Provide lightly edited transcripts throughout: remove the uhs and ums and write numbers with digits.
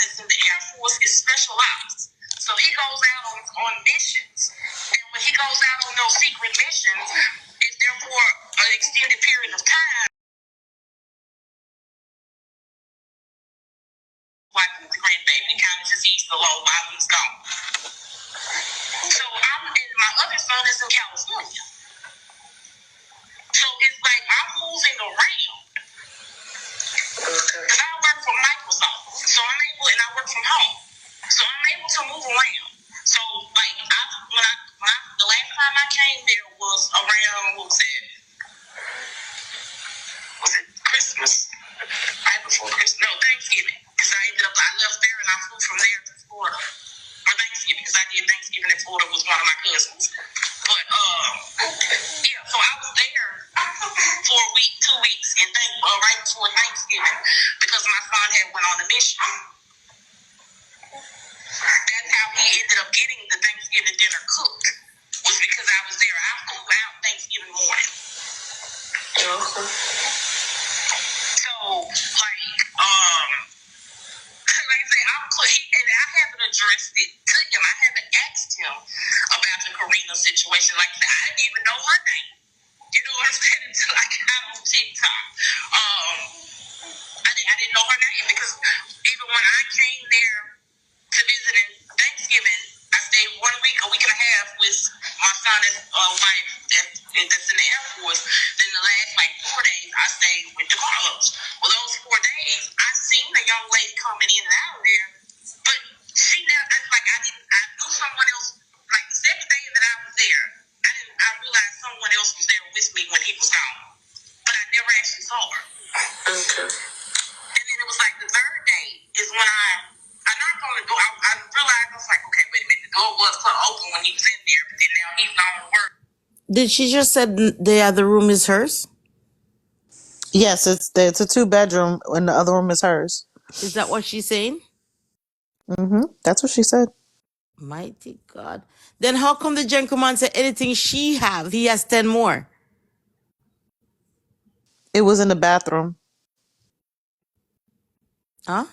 that's in the Air Force is special ops. So he goes out on missions. And when he goes out on those secret missions, it's there for an extended period of time. Like the grandbaby kind of just eats the load while he's gone. So and my other son is in California. So it's like I'm moving around. Because I work for Microsoft. So I'm able, and I work from home. So I'm able to move around. So like the last time I came there was around, what was it? Was it Christmas? Right before Christmas? No, Thanksgiving. Because I left there and I flew from there to Florida. Or Thanksgiving, because I did Thanksgiving in Florida with one of my cousins. But yeah, so I was there for a week, 2 weeks, and right before Thanksgiving, because my son had went on a mission. That's how he ended up getting the Thanksgiving dinner cooked, was because I was there. I flew out Thanksgiving morning. So, like I said, and I haven't addressed it to him. I haven't asked him about the Karina situation. Like I said, I didn't even know her name. You know what I'm saying? Until I got on TikTok. I didn't know her name because even when I came there to visit in Thanksgiving, I stayed 1 week, a week and a half with my son's wife that's in the Air Force. Then the last 4 days, I stayed with DeCarlos. Well, those 4 days, I seen a young lady coming in and out of there, but she never. I knew someone else. Like the second day that I was there, I realized someone else was there with me when he was gone, but I never actually saw her. Okay. And then it was like the third day is when I knocked on the door. I realized, I was like, okay, wait a minute, the door was open when he was in there, but then now he's gone to work. Did she just said the other room is hers? Yes, it's a 2-bedroom and the other room is hers. Is that what she's saying? That's what she said. Mighty God. Then how come the gentleman said anything she have, he has 10 more? It was in the bathroom. Huh?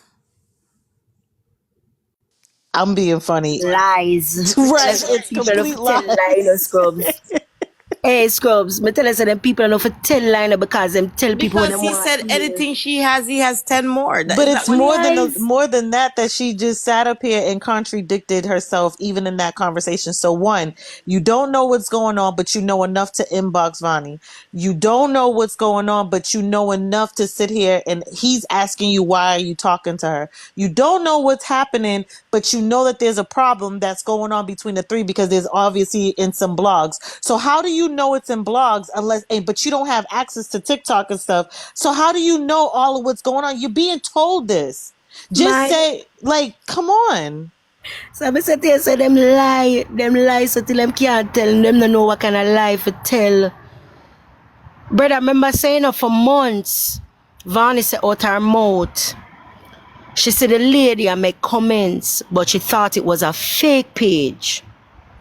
I'm being funny. Lies. Right, it's complete lies. Scrubs. Hey, Scrubs, me tell us that them people know for tell line because them tell people because he said anything she has, he has 10 more. But it's more than that she just sat up here and contradicted herself even in that conversation. So one, you don't know what's going on, but you know enough to inbox Vonnie. You don't know what's going on, but you know enough to sit here and he's asking you, why are you talking to her? You don't know what's happening, but you know that there's a problem that's going on between the three because there's obviously in some blogs. So how do you know it's in blogs but you don't have access to TikTok and stuff? So how do you know all of what's going on? You're being told this. Just say, come on. So I said they say them lie so till them can't tell them don't know what kind of lie to tell. Brother, I remember saying it for months. Vonnie said out her mouth. She said the lady make comments, but she thought it was a fake page.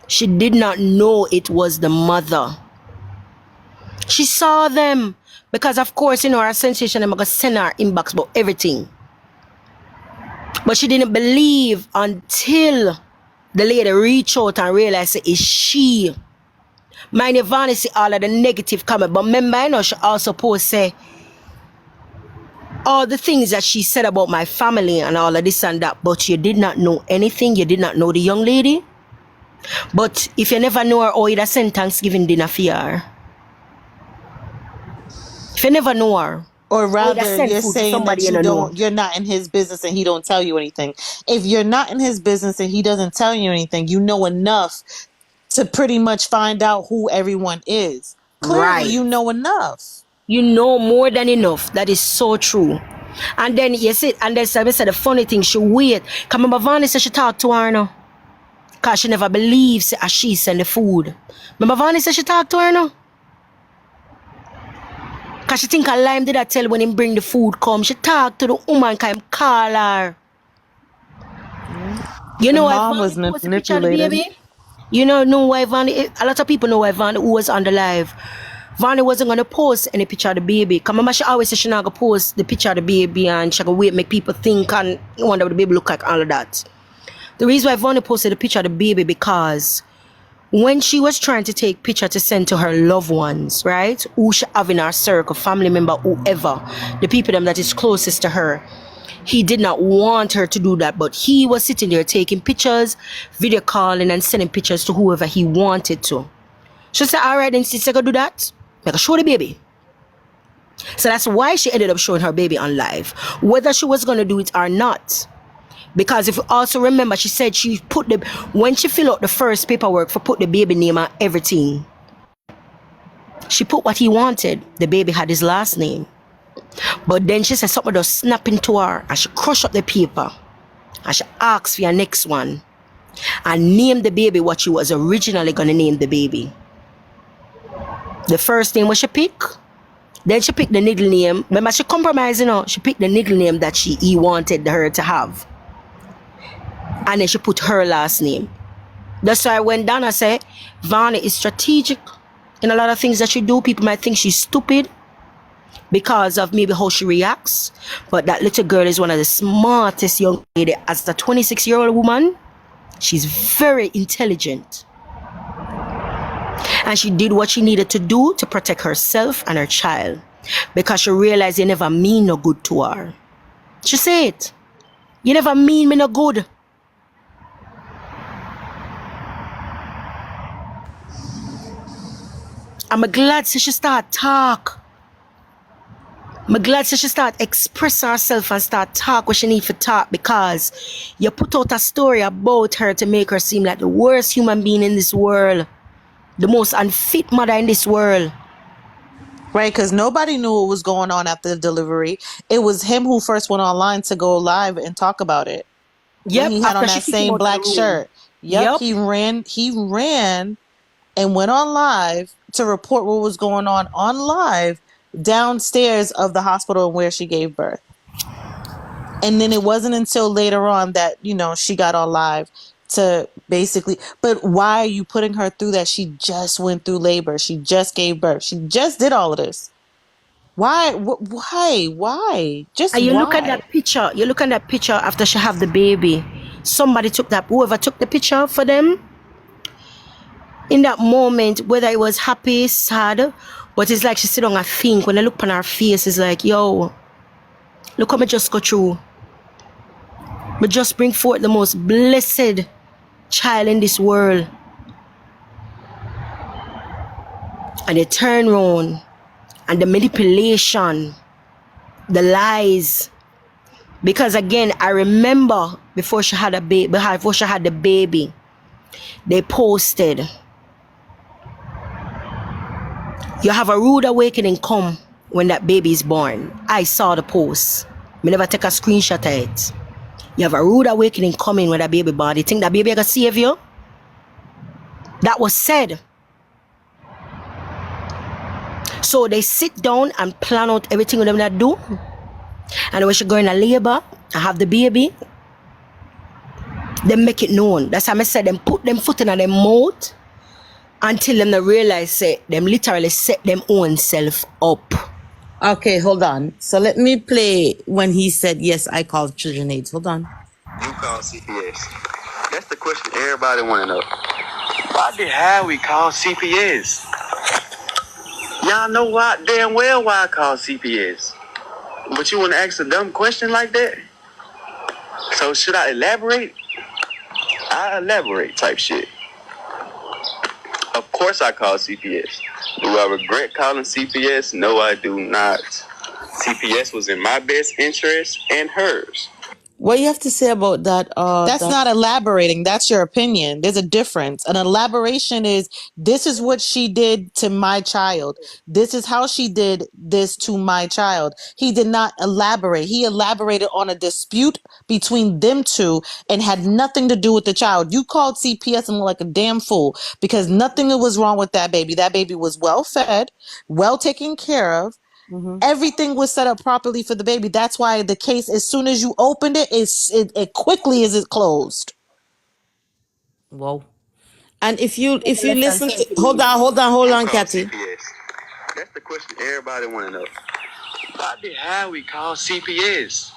She did not know it was the mother. She saw them because, of course, her sensation, I'm going to send her inbox about everything. But she didn't believe until the lady reached out and realized it's she. Mind you, Vonnie see all of the negative comment, but remember, she also post say all the things that she said about my family and all of this and that, but you did not know anything. You did not know the young lady. But if you never know her, you'd have sent Thanksgiving dinner for her. If you never know her, or rather, you're saying that you're not in his business and he don't tell you anything. If you're not in his business and he doesn't tell you anything, you know enough to pretty much find out who everyone is. Clearly, you know enough. You know more than enough. That is so true. And then you see, and then Sammy said the funny thing, she wait. Come remember Vonnie said she talked to her now. Because she never believes she send the food. Remember Vonnie said she talked to her now? Because she think her Lime did that tell when him bring the food come. She talked to the woman because him call her. You know why mom was manipulated. You know why Vonnie, a lot of people know why Vonnie, who was on the live. Vonnie wasn't going to post any picture of the baby. Because remember, she always said she not going to post the picture of the baby and she going to wait, make people think and wonder what the baby look like, all of that. The reason why Vonnie posted the picture of the baby because when she was trying to take picture to send to her loved ones, right? Who she have in her circle, family member, whoever, the people them that is closest to her, he did not want her to do that, but he was sitting there taking pictures, video calling and sending pictures to whoever he wanted to. She said, all right, then sister, go do that. Make her show the baby. So that's why she ended up showing her baby on live, whether she was going to do it or not. Because if you also remember, she said she put when she filled out the first paperwork for put the baby name and everything, she put what he wanted. The baby had his last name. But then she said something just snap into her and she crushed up the paper and she asked for your next one and named the baby what she was originally going to name the baby. The first name was she picked. Then she picked the middle name. Remember, she compromised, you know. She picked the middle name that he wanted her to have. And then she put her last name. That's why when Donna said, Vonnie is strategic in a lot of things that she do. People might think she's stupid because of maybe how she reacts. But that little girl is one of the smartest young lady. As a 26-year-old woman, she's very intelligent. And she did what she needed to do to protect herself and her child. Because she realized you never mean no good to her. She said, you never mean me no good. I'm glad she start talk. I'm glad she start express herself and start talk what she need to talk, because you put out a story about her to make her seem like the worst human being in this world. The most unfit mother in this world. Right, because nobody knew what was going on after the delivery. It was him who first went online to go live and talk about it. Yep, When he had on that same black shirt. Yep. He ran and went on live to report what was going on live downstairs of the hospital where she gave birth. And then it wasn't until later on that, you know, she got on live to basically, but why are you putting her through that? She just went through labor. She just gave birth. She just did all of this. Why? Just and you why? look at that picture. You look at that picture after she have the baby. Somebody took that, whoever took the picture for them, in that moment, whether it was happy, sad, but it's like she sit on and think. When I look on her face, it's like, yo, look how me just go through. Me just bring forth the most blessed child in this world. And they turn around, and the manipulation, the lies. Because again, I remember before she had the baby, they posted, you have a rude awakening come when that baby is born. I saw the post. Me never take a screenshot of it. You have a rude awakening coming when that baby born. You think that baby gonna save you? That was said. So they sit down and plan out everything with them that do. And when she go in a labor and have the baby, they make it known. That's how I said them put them foot in their mouth until them they realize say them literally set them own self up. Okay, hold on. So let me play when he said, yes, I called Children Aids. Hold on. You call CPS. That's the question everybody want to know. Why the hell we call CPS? Y'all know why damn well why I call CPS. But you want to ask a dumb question like that? So should I elaborate? I elaborate type shit. Of course I call CPS. Do I regret calling CPS? No, I do not. CPS was in my best interest and hers. What you have to say about that? That's not elaborating. That's your opinion. There's a difference. An elaboration is, this is what she did to my child. This is how she did this to my child. He did not elaborate. He elaborated on a dispute between them two and had nothing to do with the child. You called CPS and looked like a damn fool because nothing was wrong with that baby. That baby was well fed, well taken care of. Mm-hmm. Everything was set up properly for the baby. That's why the case, as soon as you opened it, it quickly as it closed. Wow. And if you listen to, hold on, Kathy. That's the question everybody want to know. Why the hell we call CPS?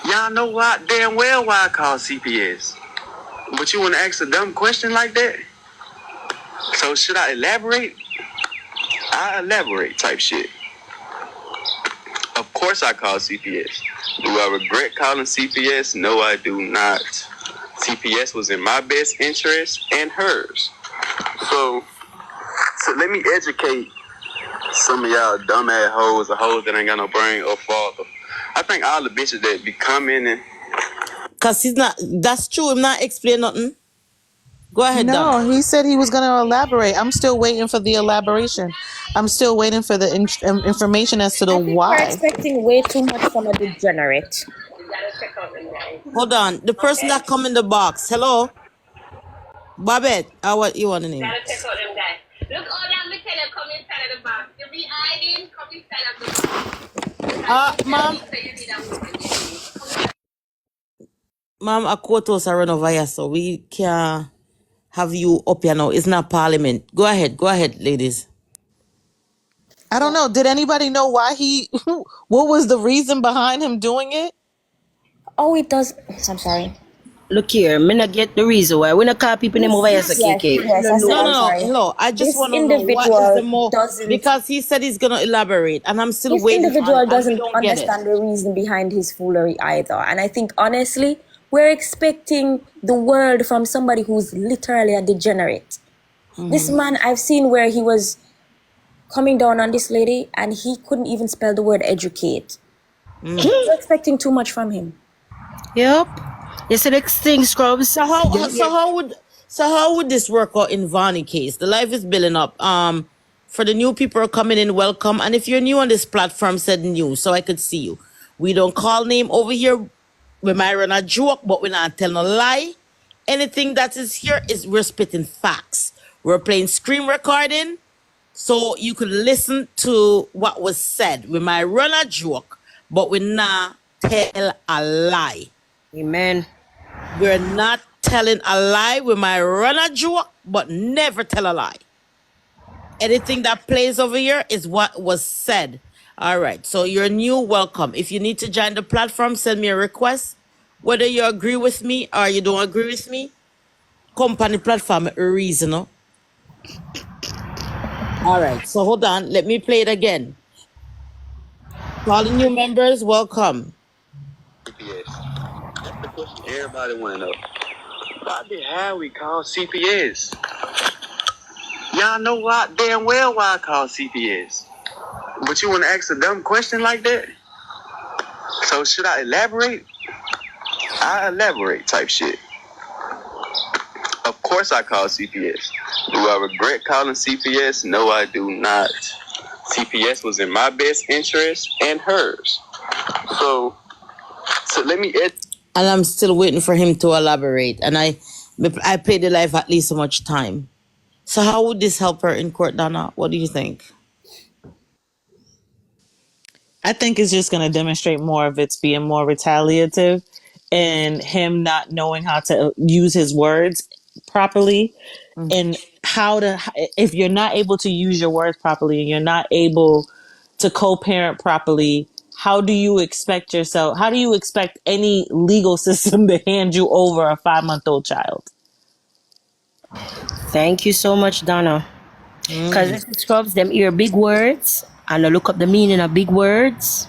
Y'all know why damn well why I call CPS. But you want to ask a dumb question like that? So should I elaborate? I elaborate type shit. Of course I call CPS. Do I regret calling CPS? No, I do not. CPS was in my best interest and hers. So let me educate some of y'all dumbass hoes or hoes that ain't got no brain or father. I think all the bitches that be coming and Cause he's not. That's true. I'm not explaining nothing. Go ahead, Donna. No, he said he was going to elaborate. I'm still waiting for the elaboration. I'm still waiting for the information as to the I think we're why. expecting way too much from a degenerate. Hold on. The person that come in the box. Hello, Babette. What you want to name? Gotta check out them guys. Look, all them me tell you come inside of the box. You be hiding, come inside of the box. Ma'am. You need a woman. Ma'am, a quotas are run over here, so we can't have you up here now. It's not parliament. Go ahead, ladies. I don't know. Did anybody know why he, what was the reason behind him doing it? Oh, it does. I'm sorry. Look here, me not get the reason why. We not call people name over here, so Yes, KK. We yes, I don't said No, know. no, I'm no. sorry. Hello. I just This want to know what is the individual more, doesn't. because he said he's gonna elaborate, and I'm still This waiting on it, individual and we doesn't don't get it. understand the reason behind his foolery either. And I think honestly, we're expecting the world from somebody who's literally a degenerate. This man, I've seen where he was coming down on this lady and he couldn't even spell the word educate. We're expecting too much from him. Yep. You see the thing, Scrubs? So how would this work out in Vonnie case? The life is building up. For the new people coming in, welcome. And if you're new on this platform, said new, so I could see you. We don't call name over here. We might run a joke, but we're not telling a lie. Anything that is here is we're spitting facts. We're playing screen recording, so you could listen to what was said. We might run a joke, but we not tell a lie. Amen. We're not telling a lie. We might run a joke, but never tell a lie. Anything that plays over here is what was said. All right. So you're new, welcome. If you need to join the platform, send me a request. Whether you agree with me or you don't agree with me, company platform reason. No? All right. So hold on. Let me play it again. To all the new members, welcome. CPS. That's the question everybody want to know. Why the hell we call CPS? Y'all know why damn well why I call CPS. But you want to ask a dumb question like that? So should I elaborate? I elaborate type shit. Of course I call CPS. Do I regret calling CPS? No, I do not. CPS was in my best interest and hers. So let me And I'm still waiting for him to elaborate. And I played the live at least so much time. So how would this help her in court, Donna? What do you think? I think it's just going to demonstrate more of it's being more retaliative and him not knowing how to use his words properly and how to, if you're not able to use your words properly and you're not able to co-parent properly, how do you expect any legal system to hand you over a 5-month-old child? Thank you so much, Donna. Because Mm. this Scrubs, them hear big words and they look up the meaning of big words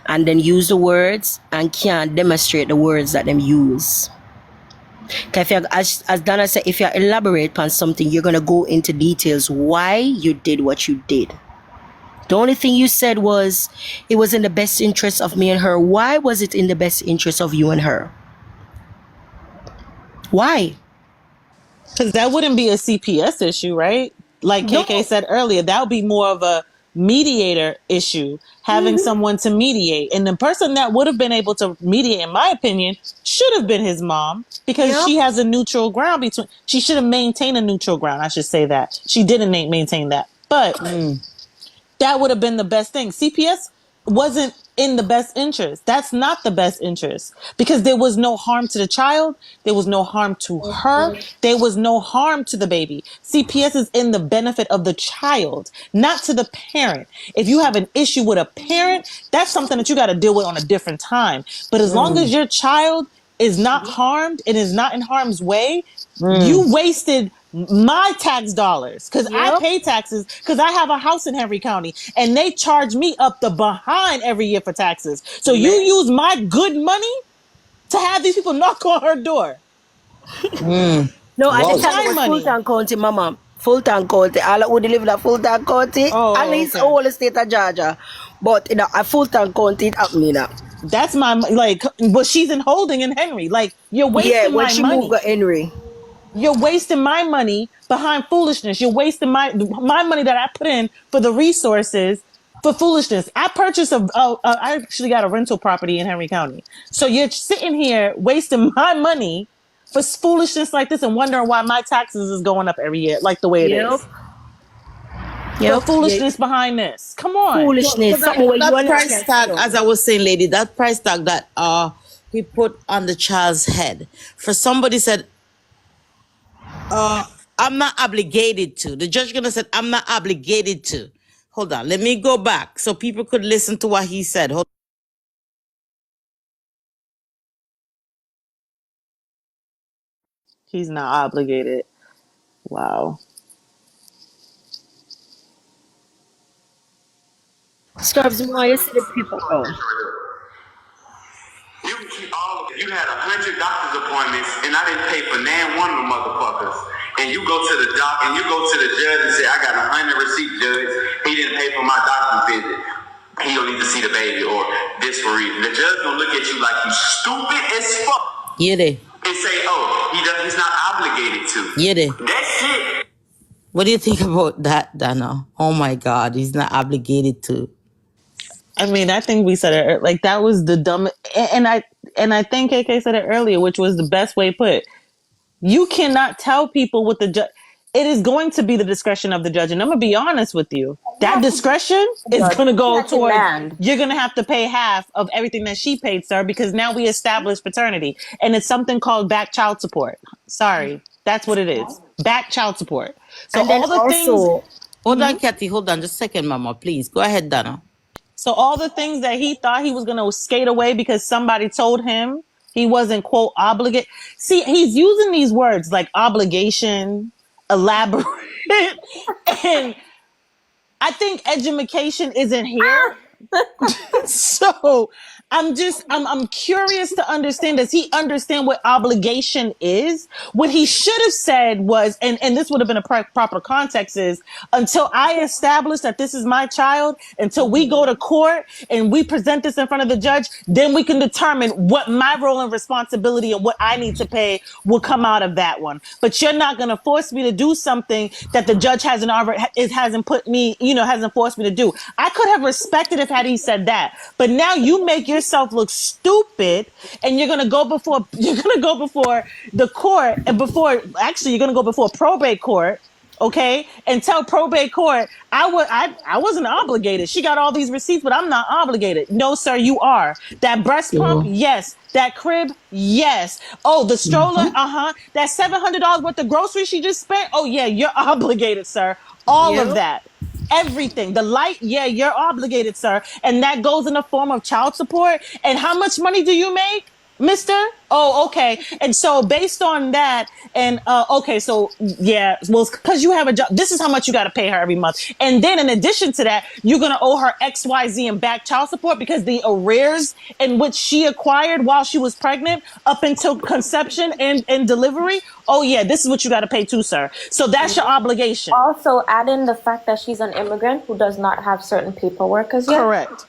and then use the words and can't demonstrate the words that them use. If you, as Donna said, if you elaborate on something, you're going to go into details why you did what you did. The only thing you said was it was in the best interest of me and her. Why was it in the best interest of you and her? Why? Because that wouldn't be a CPS issue, right? Like No. KK said earlier, that would be more of a mediator issue, having someone to mediate. And the person that would have been able to mediate, in my opinion, should have been his mom because Yep. she has a neutral ground between, she should have maintained a neutral ground. I should say that. She didn't maintain that. But that would have been the best thing. CPS wasn't in the best interest. That's not the best interest, because there was no harm to the child. There was no harm to her. There was no harm to the baby. CPS is in the benefit of the child, not to the parent. If you have an issue with a parent, that's something that you got to deal with on a different time. But as long as your child is not harmed and is not in harm's way, you wasted my tax dollars, because I Yep. pay taxes, because I have a house in Henry County and they charge me up the behind every year for taxes. So you use my good money to have these people knock on her door. No, at the It's Wow. time it my was money. Fulton County, mama. Fulton County. All who live in Fulton County. Oh, At least okay. all the state of Georgia. But in a Fulton County, it happening now. That's my, like, but she's in holding in Henry. Like, you're Yeah, wasting when my she moved money. to Henry. You're wasting my money behind foolishness. You're wasting my money that I put in for the resources for foolishness. I purchased I actually got a rental property in Henry County. So you're sitting here wasting my money for foolishness like this and wondering why my taxes is going up every year, like the way it Yep. is. The Yep. Yeah. foolishness behind this. Come on. Foolishness. So Something where you that and I price can tag, see. as I was saying, lady, that price tag that he put on the child's head. For somebody said, I'm not obligated to. The judge gonna said, I'm not obligated to. Hold on, let me go back so people could listen to what he said. Hold He's not obligated. Wow. Scrubs more, you see the people go. You had 100 doctor's appointments, and I didn't pay for nan one of the motherfuckers. And you go to the judge and say, I got 100 receipts, judge. He didn't pay for my doctor's visit. He don't need to see the baby, or this for reason. The judge gonna look at you like you stupid as fuck Yeah, they. and say, he's not obligated to. Yeah, they. That shit. What do you think about that, Dana? Oh my God, he's not obligated to. I mean, I think we said it like that was the dumb, and I think KK said it earlier, which was the best way put. You cannot tell people what the judge. It is going to be the discretion of the judge, and I'm gonna be honest with you. That discretion is going to go towards. You're going to have to pay half of everything that she paid, sir, because now we established paternity, and it's something called back child support. Sorry, that's what it is. Back child support. So And then all the things. also, Hold on, Kathy. Hold on just a second, Mama. Please. Go ahead, Dana. So all the things that he thought he was going to skate away because somebody told him he wasn't, quote, obligated. See, he's using these words like obligation, elaborate, and I think education isn't here. So I'm curious to understand, does he understand what obligation is? What he should have said was, and this would have been a proper context, is until I establish that this is my child, until we go to court and we present this in front of the judge, then we can determine what my role and responsibility and what I need to pay will come out of that one. But you're not going to force me to do something that the judge hasn't forced me to do. I could have respected if had he said that, but now you make yourself look stupid, and you're gonna go before the court, and you're gonna go before probate court, okay, and tell probate court I wasn't obligated. She got all these receipts, but I'm not obligated. No, sir, you are. That breast pump, yes. That crib, yes. Oh, the stroller, that $700 worth of groceries she just spent. Oh yeah, you're obligated, sir. All of that. Everything. The light, yeah, you're obligated, sir. And that goes in the form of child support. And how much money do you make, mister? Oh, okay. And so based on that, and okay, so yeah, well, because you have a job, this is how much you got to pay her every month. And then in addition to that, you're going to owe her XYZ and back child support because the arrears in which she acquired while she was pregnant up until conception and delivery. Oh yeah, this is what you got to pay too, sir. So that's your obligation. Also, add in the fact that she's an immigrant who does not have certain paperwork as yet. Correct.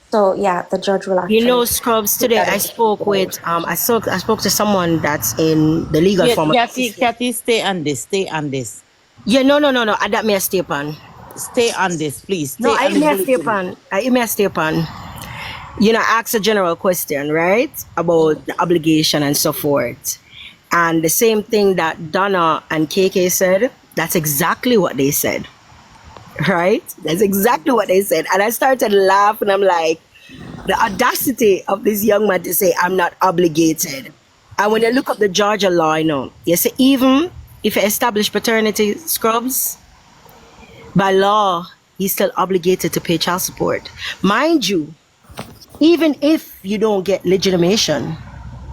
So yeah, the judge will actually. you know, Scrubs, today I spoke with I spoke to someone that's in the legal form. Kathy, stay on this. Yeah, no. That may stay on. Stay on this, please. No, I may stay on. You know, ask a general question, right? About the obligation and so forth. And the same thing that Donna and KK said, that's exactly what they said. Right? That's exactly what they said. And I started laughing. I'm like, The audacity of this young man to say, I'm not obligated. And when you look up the Georgia law, you see, even if you establish paternity scrubs, by law, he's still obligated to pay child support. Mind you, even if you don't get legitimation,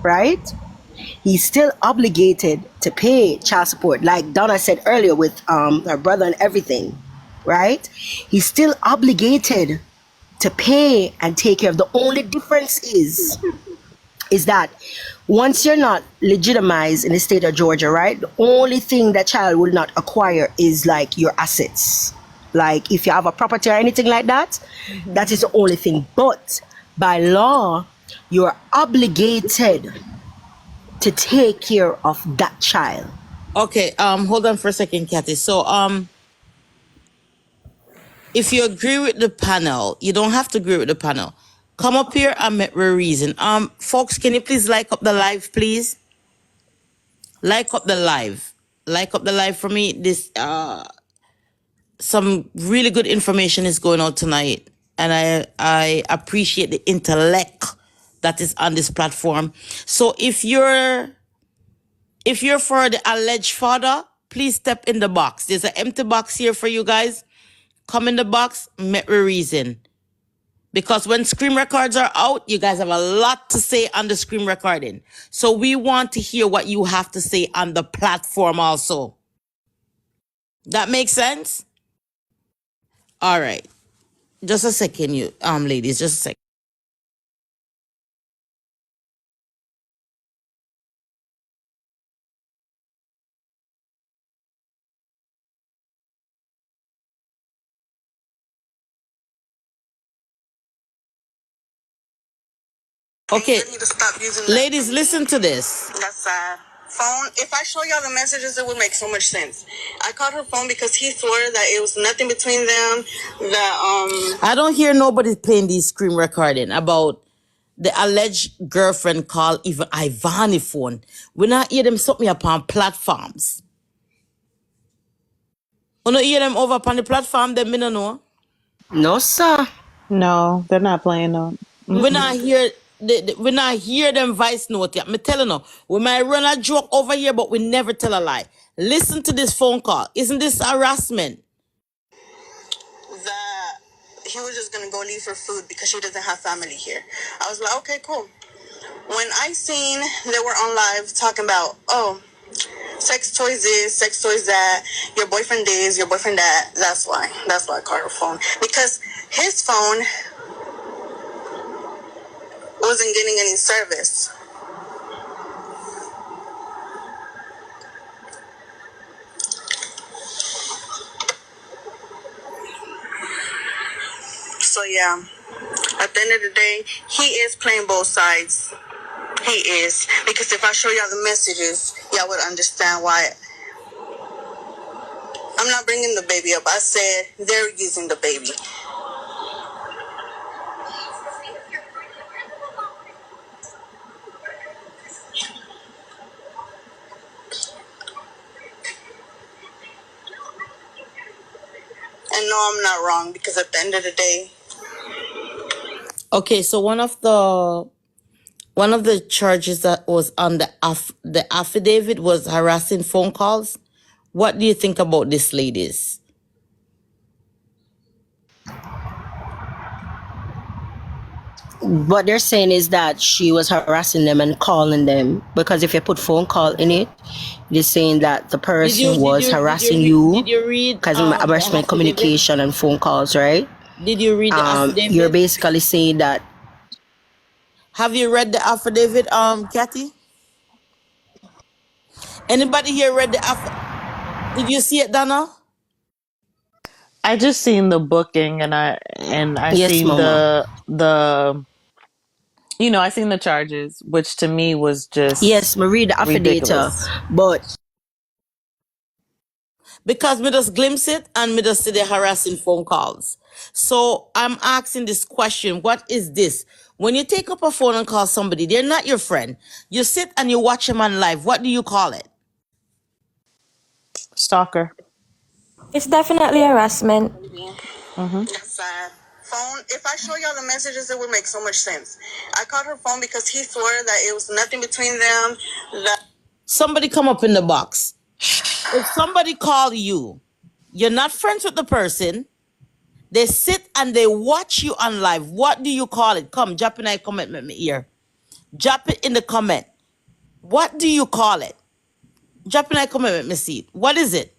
right? He's still obligated to pay child support. Like Donna said earlier with her brother and everything, right? He's still obligated to pay and take care of. The only difference is that once you're not legitimized in the state of Georgia, right? The only thing that child will not acquire is like your assets. Like if you have a property or anything like that, that is the only thing. But by law, you're obligated to take care of that child. Okay, hold on for a second, Kathy. So, if you agree with the panel, you don't have to agree with the panel. Come up here and make a reason. Folks, can you please like up the live, please? Like up the live. Like up the live for me. This some really good information is going on tonight, and I appreciate the intellect that is on this platform. So if you're for the alleged father, please step in the box. There's an empty box here for you guys. Come in the box, make a reason. Because when screen records are out, you guys have a lot to say on the screen recording. So we want to hear what you have to say on the platform also. That makes sense? All right. Just a second, you ladies, just a second. Okay, You need to stop using that. ladies, listen to this. That's sad. Phone. If I show y'all the messages, it would make so much sense. I called her phone because he swore that it was nothing between them. That I don't hear nobody playing these screen recording about the alleged girlfriend called even IVANY phone. We not hear them something upon platforms. We not hear them over upon the platform, them me no know. No, sir. No, they're not playing them. We not hear we not hear them voice note yet. Me telling you, we might run a joke over here, but we never tell a lie. Listen to this phone call. Isn't this harassment? that he was just gonna go leave for food because she doesn't have family here. I was like, okay, cool. When I seen they were on live talking about, sex toys this, sex toys that, your boyfriend this, your boyfriend that, that's why I called her phone. Because his phone wasn't getting any service. So yeah, at the end of the day, he is playing both sides. He is. Because if I show y'all the messages, y'all would understand why. I'm not bringing the baby up. I said they're using the baby. And no, I'm not wrong, because at the end of the day, Okay, so one of the charges that was on the affidavit was harassing phone calls. What do you think about this, ladies? What they're saying is that she was harassing them and calling them, because if you put phone call in it, they're saying that the person was harassing you Did you read because the harassment affidavit? communication and phone calls, right? Did you read the affidavit? You're basically saying that. Have you read the affidavit, Kathy? Anybody here read the Did you see it, Donna? I just seen the booking and I Yes, seen Mama. the I seen the charges, which to me was just Yes, Marie the affidavit, ridiculous. but Because me just glimpse it and me just see the harassing phone calls. So I'm asking this question. What is this? When you take up a phone and call somebody, they're not your friend. You sit and you watch them on live. What do you call it? Stalker. It's definitely harassment. Mm-hmm. that's sad. phone. If I show y'all the messages, it would make so much sense. I called her phone because he swore that it was nothing between them. Somebody come up in the box. If somebody call you, you're not friends with the person. They sit and they watch you on live. What do you call it? Come, drop in a comment, let me hear. Drop it in the comment. What do you call it? Drop in a comment, let me see it. What is it?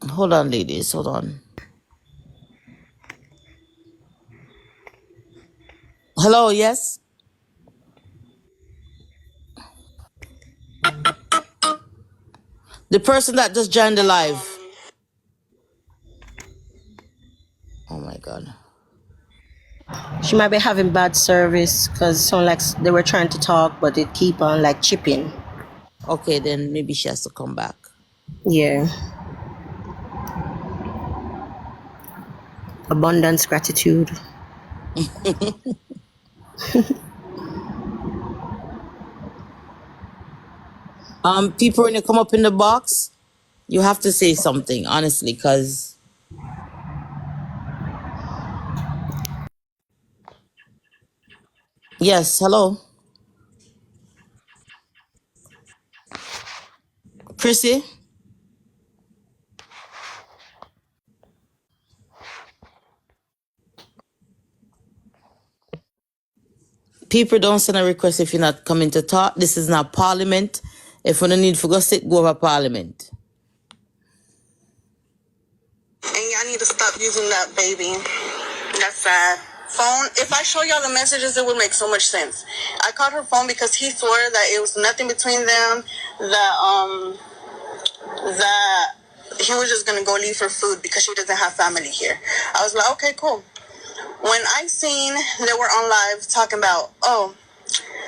Hold on, ladies. Hold on. Hello, yes? The person that just joined the live. Oh my God. She might be having bad service because it sounded like they were trying to talk, but it keep on like chipping. Okay, then maybe she has to come back. Yeah. Abundance gratitude. People, when you come up in the box, you have to say something, honestly, because yes, hello. Chrissy? People don't send a request if you're not coming to talk. This is not parliament. If we don't need to go sit, go over parliament. And y'all need to stop using that baby. That's sad. Phone. If I show y'all the messages, it would make so much sense. I called her phone because he swore that it was nothing between them. That he was just gonna go leave for food because she doesn't have family here. I was like, okay, cool. When I seen they were on live talking about, oh,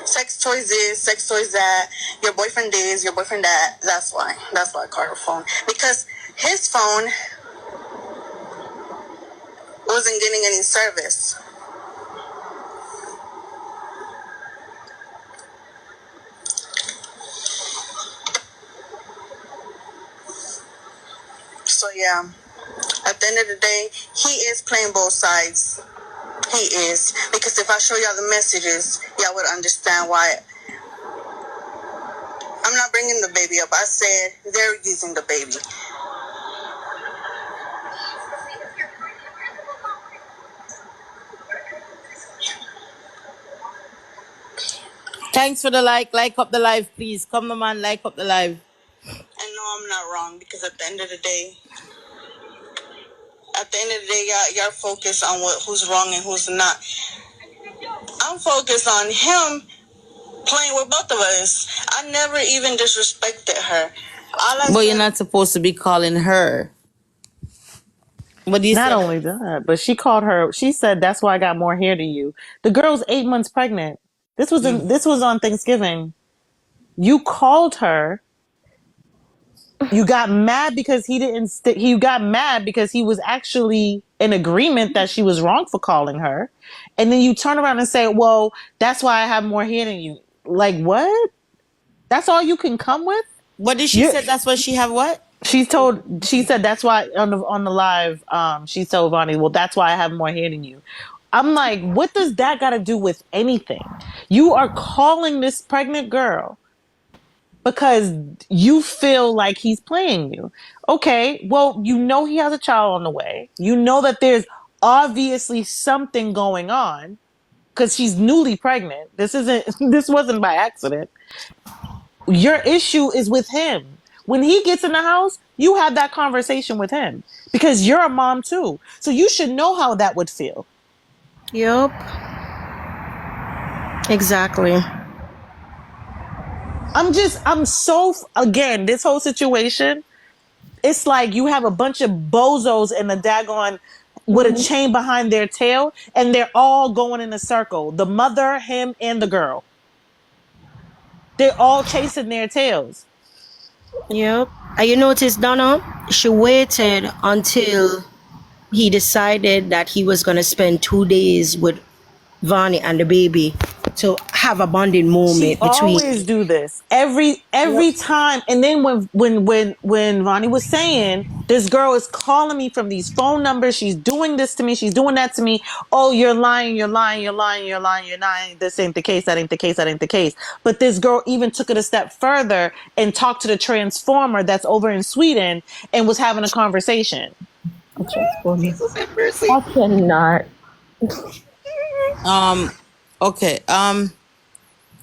sex toys this, sex toys that, your boyfriend this, your boyfriend that. That's why I called her phone, because his phone wasn't getting any service. So yeah, at the end of the day, he is playing both sides. He is, because if I show y'all the messages, y'all would understand why. I'm not bringing the baby up. I said they're using the baby. Thanks for the like. Like up the live, please. Come on, man. Like up the live. And no, I'm not wrong, because at the end of the day, y'all focus on who's wrong and who's not. I'm focused on him playing with both of us. I never even disrespected her. But you're not supposed to be calling her. What do you Not say? only that, but she called her. She said, "That's why I got more hair to you." The girl's 8 months pregnant. This was on Thanksgiving. You called her. You got mad because he didn't. He got mad because he was actually in agreement that she was wrong for calling her, and then you turn around and say, "Well, that's why I have more hair than you." Like what? That's all you can come with? What did she say? That's why she have what? She said that's why on the live, she told Vonnie, well, that's why I have more hair than you. I'm like, what does that got to do with anything? You are calling this pregnant girl because you feel like he's playing you. Okay, well, you know he has a child on the way. You know that there's obviously something going on because she's newly pregnant. This wasn't by accident. Your issue is with him. When he gets in the house, you have that conversation with him because you're a mom too. So you should know how that would feel. Yup. Exactly. Again, this whole situation, it's like you have a bunch of bozos in a daggone with a chain behind their tail, and they're all going in a circle. The mother, him, and the girl. They're all chasing their tails. Yep. And you notice, Donna, she waited until he decided that he was going to spend 2 days with Vonnie and the baby to have a bonding She moment between. always do this every time. And then when Ronnie was saying this girl is calling me from these phone numbers, she's doing this to me, she's doing that to me. Oh, you're lying, you're lying, you're lying, you're lying, you're lying. This ain't the case. That ain't the case. That ain't the case. But this girl even took it a step further and talked to the transformer that's over in Sweden and was having a conversation. Jesus have mercy. I cannot. Okay.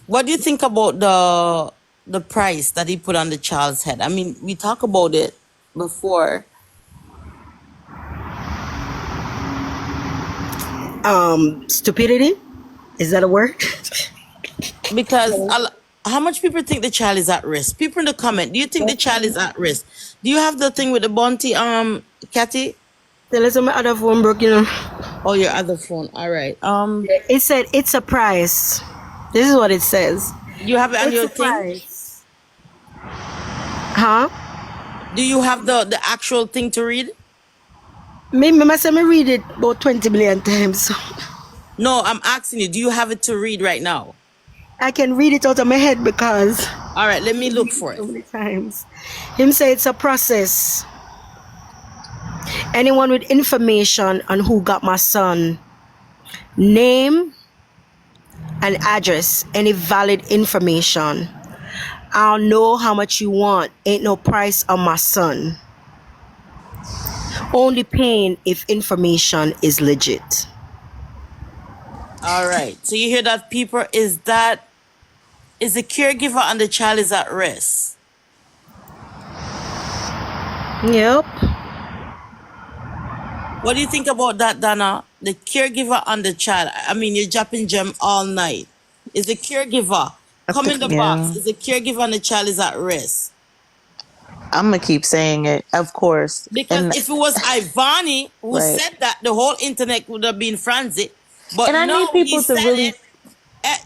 What do you think about the price that he put on the child's head? I mean, we talked about it before. Stupidity? Is that a word? Because how much people think the child is at risk? People in the comment, do you think the child is at risk? Do you have the thing with the bounty, Kathy? Tell us my other phone broke, you know. Oh, your other phone. All right. It said it's a price. This is what it says. You have it on It's your a thing? price. Huh? Do you have the actual thing to read? Me myself, me read it about 20 million times. No, I'm asking you, do you have it to read right now? I can read it out of my head because All right, let me look for it. so many times. Him say it's a process. Anyone with information on who got my son, name and address, any valid information. I'll know how much you want. Ain't no price on my son. Only paying if information is legit. All right. So you hear that, people? Is the caregiver and the child is at risk? Yep. What do you think about that, Donna? The caregiver and the child. I mean, you're dropping gem all night. Is the caregiver come in the box? Is the caregiver and the child is at risk? I'm gonna keep saying it, of course. Because if it was IVANY who Right. said that, the whole internet would have been frenzied. But And I no, need he people to said really it.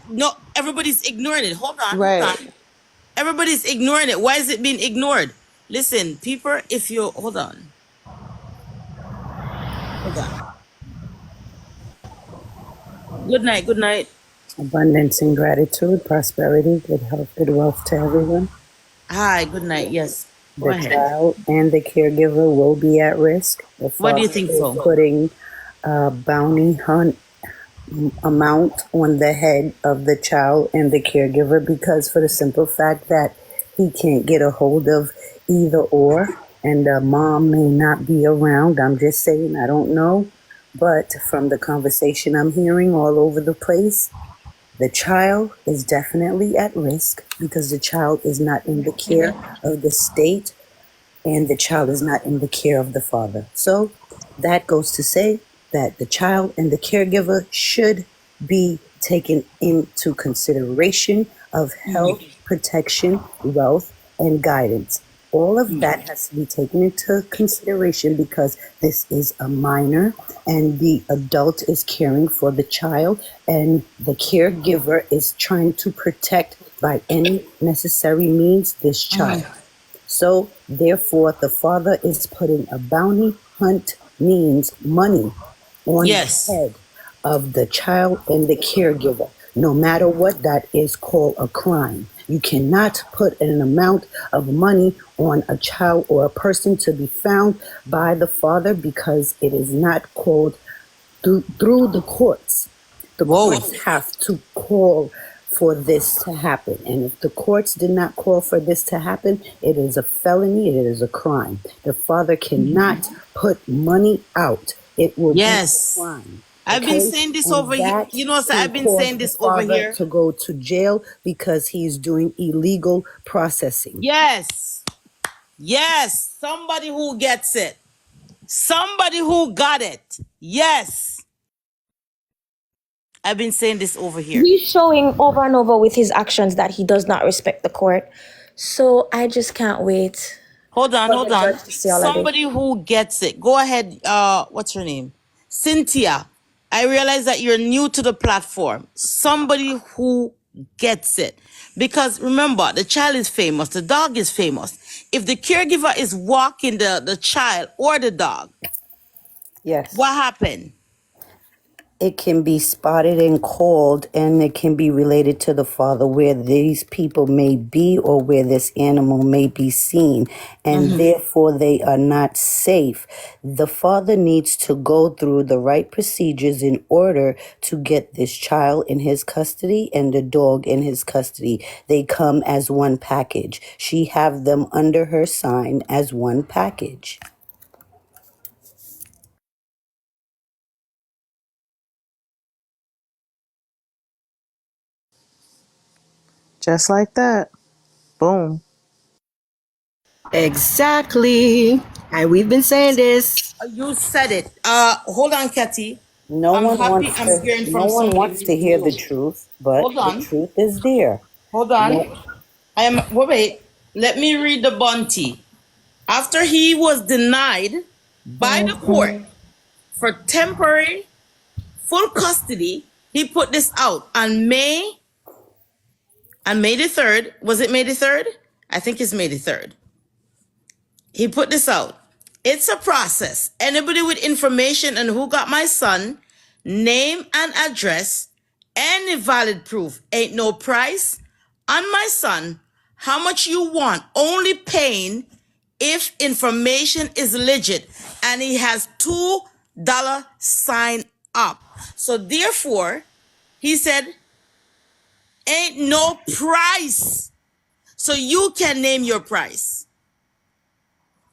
No, everybody's ignoring it. Hold on. right. Everybody's ignoring it. Why is it being ignored? Listen, people, if you hold on. Hold on. Good night, good night. Abundance and gratitude, prosperity, good health, good wealth to everyone. Hi, good night. Yes. Go The ahead. child and the caregiver will be at risk. The What do you father think is so? putting a bounty hunt amount on the head of the child and the caregiver because for the simple fact that he can't get a hold of either or, and the mom may not be around. I'm just saying, I don't know. But from the conversation I'm hearing all over the place, the child is definitely at risk because the child is not in the care of the state and the child is not in the care of the father. So that goes to say that the child and the caregiver should be taken into consideration of health, protection, wealth, and guidance. All of that has to be taken into consideration because this is a minor and the adult is caring for the child and the caregiver is trying to protect by any necessary means this child. So, therefore, the father is putting a bounty hunt means money on Yes. the head of the child and the caregiver. No matter what, that is called a crime. You cannot put an amount of money on a child or a person to be found by the father because it is not called through the courts. The courts have to call for this to happen. And if the courts did not call for this to happen, it is a felony, it is a crime. The father cannot put money out. It will Yes. be a crime. I've been saying this over here. You know, so I've been saying this over here. To go to jail because he's doing illegal processing. Yes. Yes. Somebody who gets it. Somebody who got it. Yes. I've been saying this over here. He's showing over and over with his actions that he does not respect the court. So I just can't wait. Hold on. for the judge to see all of this. Somebody who gets it. Go ahead. What's her name? Cynthia. I realize that you're new to the platform. Somebody who gets it. Because remember, the child is famous. The dog is famous. If the caregiver is walking the child or the dog, Yes. what happened? it can be spotted and called, and it can be related to the father where these people may be or where this animal may be seen, and therefore they are not safe. The father needs to go through the right procedures in order to get this child in his custody and the dog in his custody. They come as one package. She have them under her sign as one package. Just like that. Boom. Exactly. And we've been saying this. You said it. Hold on, Katy. No I'm one happy wants I'm to. hearing No from one somebody wants who to hear the knows. truth, but Hold the on. truth is there. Hold on. No, Wait. Let me read the bounty. After he was denied by the court for temporary full custody, he put this out on May the 3rd. Was it May the 3rd? I think it's May the 3rd. He put this out. It's a process. Anybody with information on who got my son, name and address, any valid proof, ain't no price on my son. How much you want? Only paying if information is legit. And he has $2 sign up. So therefore, he said, ain't no price. So you can name your price.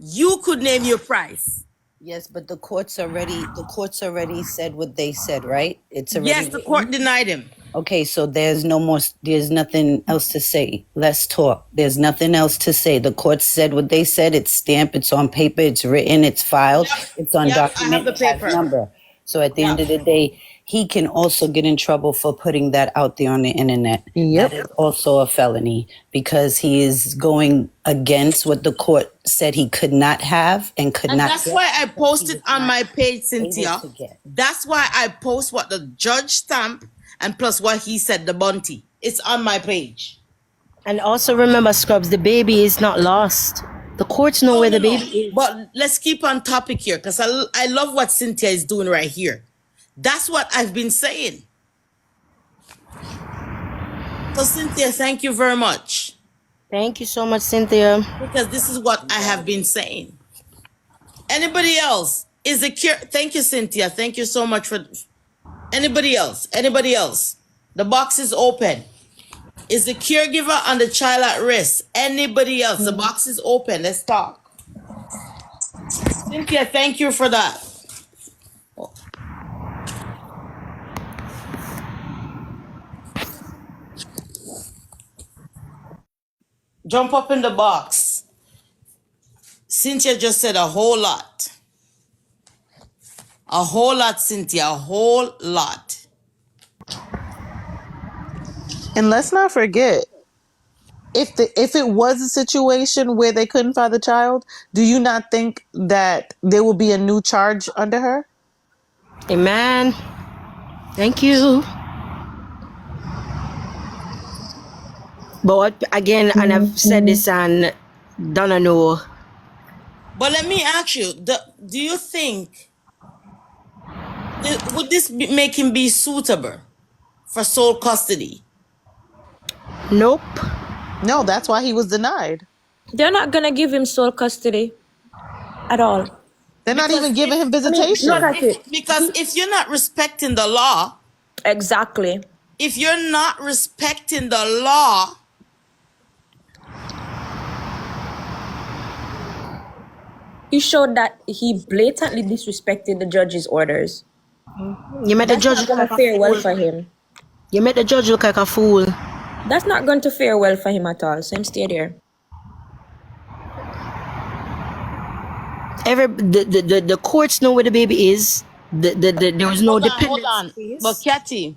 You could name your price. yes, but the courts already said what they said, right? It's already Yes, the court written. denied him. Okay, so there's nothing else to say. Let's talk. There's nothing else to say. The court said what they said. It's stamped, it's on paper, it's written, it's filed, Yep. it's on Yep, I have document, the it has paper. number. So at the Yep. end of the day, he can also get in trouble for putting that out there on the internet. Yep. That is also a felony because he is going against what the court said he could not have and could And not that's get. why I Because he posted was on not my page, able Cynthia. to get. That's why I post what the judge stamped and plus what he said, the bounty. It's on my page. And also remember, Scrubs, the baby is not lost. The courts know No, where no, the no. baby is. But let's keep on topic here because I love what Cynthia is doing right here. That's what I've been saying. So, Cynthia, thank you very much Thank you so much, Cynthia. because this is what I have been saying. Anybody else? Is the cure? Thank you, Cynthia. Thank you so much for. Anybody else? Anybody else? The box is open. Is the caregiver and the child at risk? Anybody else? The box is open. Let's talk. Cynthia, thank you for that. Jump up in the box. Cynthia just said a whole lot. A whole lot, Cynthia. A whole lot. And let's not forget, if it was a situation where they couldn't find the child, do you not think that there will be a new charge under her? Amen. Thank you. But again, and I've said this and Donna know. But let me ask you: do you think would this make him be suitable for sole custody? Nope. No, that's why he was denied. They're not gonna give him sole custody at all. They're not Because even giving him Look visitation. at it. if you're not respecting the law, Exactly. if you're not respecting the law, He showed that he blatantly disrespected the judge's orders. You made the That's judge not look gonna like a fare well fool. for him. You made the judge look like a fool. That's not going to fare well for him at all. So him stay there. The courts know where the baby is. There was no hold on, hold dependence on. But case. Kathy,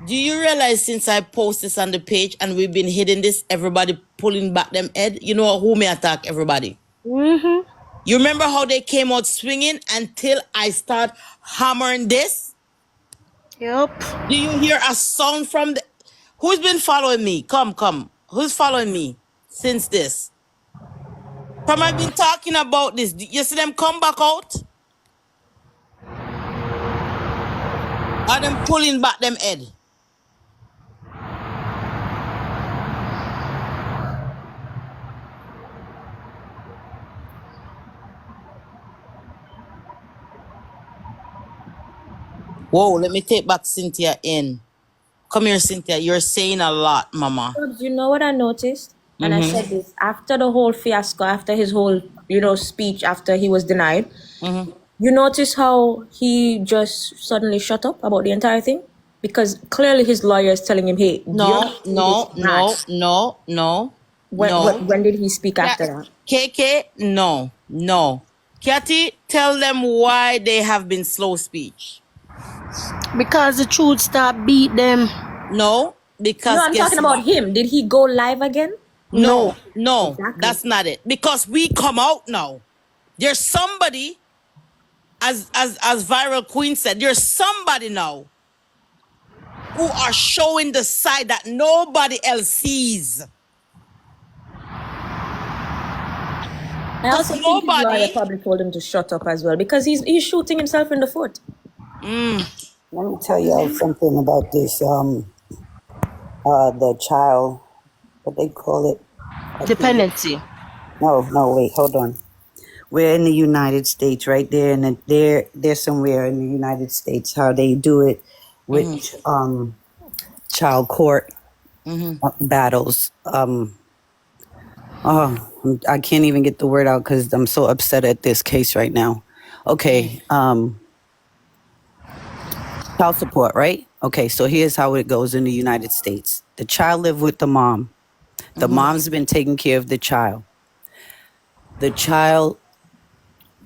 do you realize since I posted this on the page and we've been hitting this, everybody pulling back them head? You know who may attack everybody? Mm-hmm. You remember how they came out swinging until I start hammering this? Yep. Do you hear a sound from the... Who's been following me? Come. Who's following me since this? From I've been talking about this. You see them come back out? Are them pulling back them head? Whoa, let me take back Cynthia in. Come here, Cynthia. You're saying a lot, mama. You know what I noticed? And I Mm-hmm. said this after the whole fiasco, after his whole, speech, after he was denied. Mm-hmm. You notice how he just suddenly shut up about the entire thing? Because clearly his lawyer is telling him, hey, you're No, not doing this no, bad. no, no, no, no. When did he speak Yeah, after that? KK, no, no. Kathy, tell them why they have been slow speech. Because the truth start beat them. No, No, because I'm guess talking about what? him. Did he go live again? No, No. no, Exactly. that's not it. Because we come out now. There's somebody, as Viral Queen said, there's somebody now who are showing the side that nobody else sees. I Because also think his lawyer nobody. probably told him to shut up as well because he's shooting himself in the foot. Let me tell y'all something about this. The child, what they call it? I think. Dependency. No, wait, hold on. We're in the United States, right there, and they're somewhere in the United States. How they do it with child court battles. I can't even get the word out because I'm so upset at this case right now. Okay, child support, right? Okay, so here's how it goes in the United States. The child lived with the mom. The mom's been taking care of the child. The child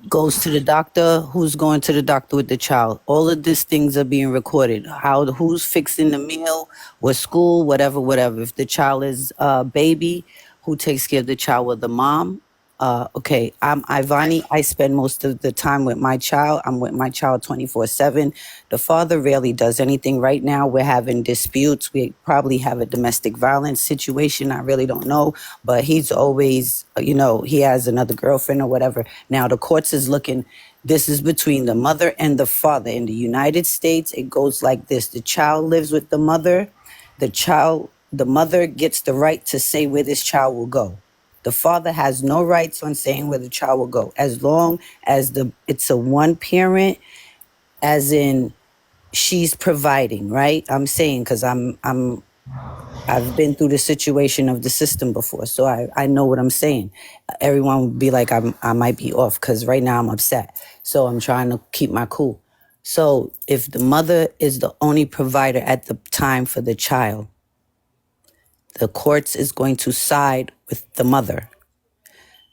goes to the doctor, who's going to the doctor with the child. All of these things are being recorded. Who's fixing the meal, what school, whatever. If the child is a baby, who takes care of the child with the mom. Okay, I'm Ivani. I spend most of the time with my child. I'm with my child 24/7. The father rarely does anything. Right now, we're having disputes. We probably have a domestic violence situation. I really don't know, but he's always, he has another girlfriend or whatever. Now, the courts is looking. This is between the mother and the father. In the United States, it goes like this: the child lives with the mother. The mother gets the right to say where this child will go. The father has no rights on saying where the child will go, as long as it's a one parent, as in she's providing, right? I'm saying because I've been through the situation of the system before, so I know what I'm saying. Everyone would be like, I might be off because right now I'm upset, so I'm trying to keep my cool. So if the mother is the only provider at the time for the child, the courts is going to side with the mother.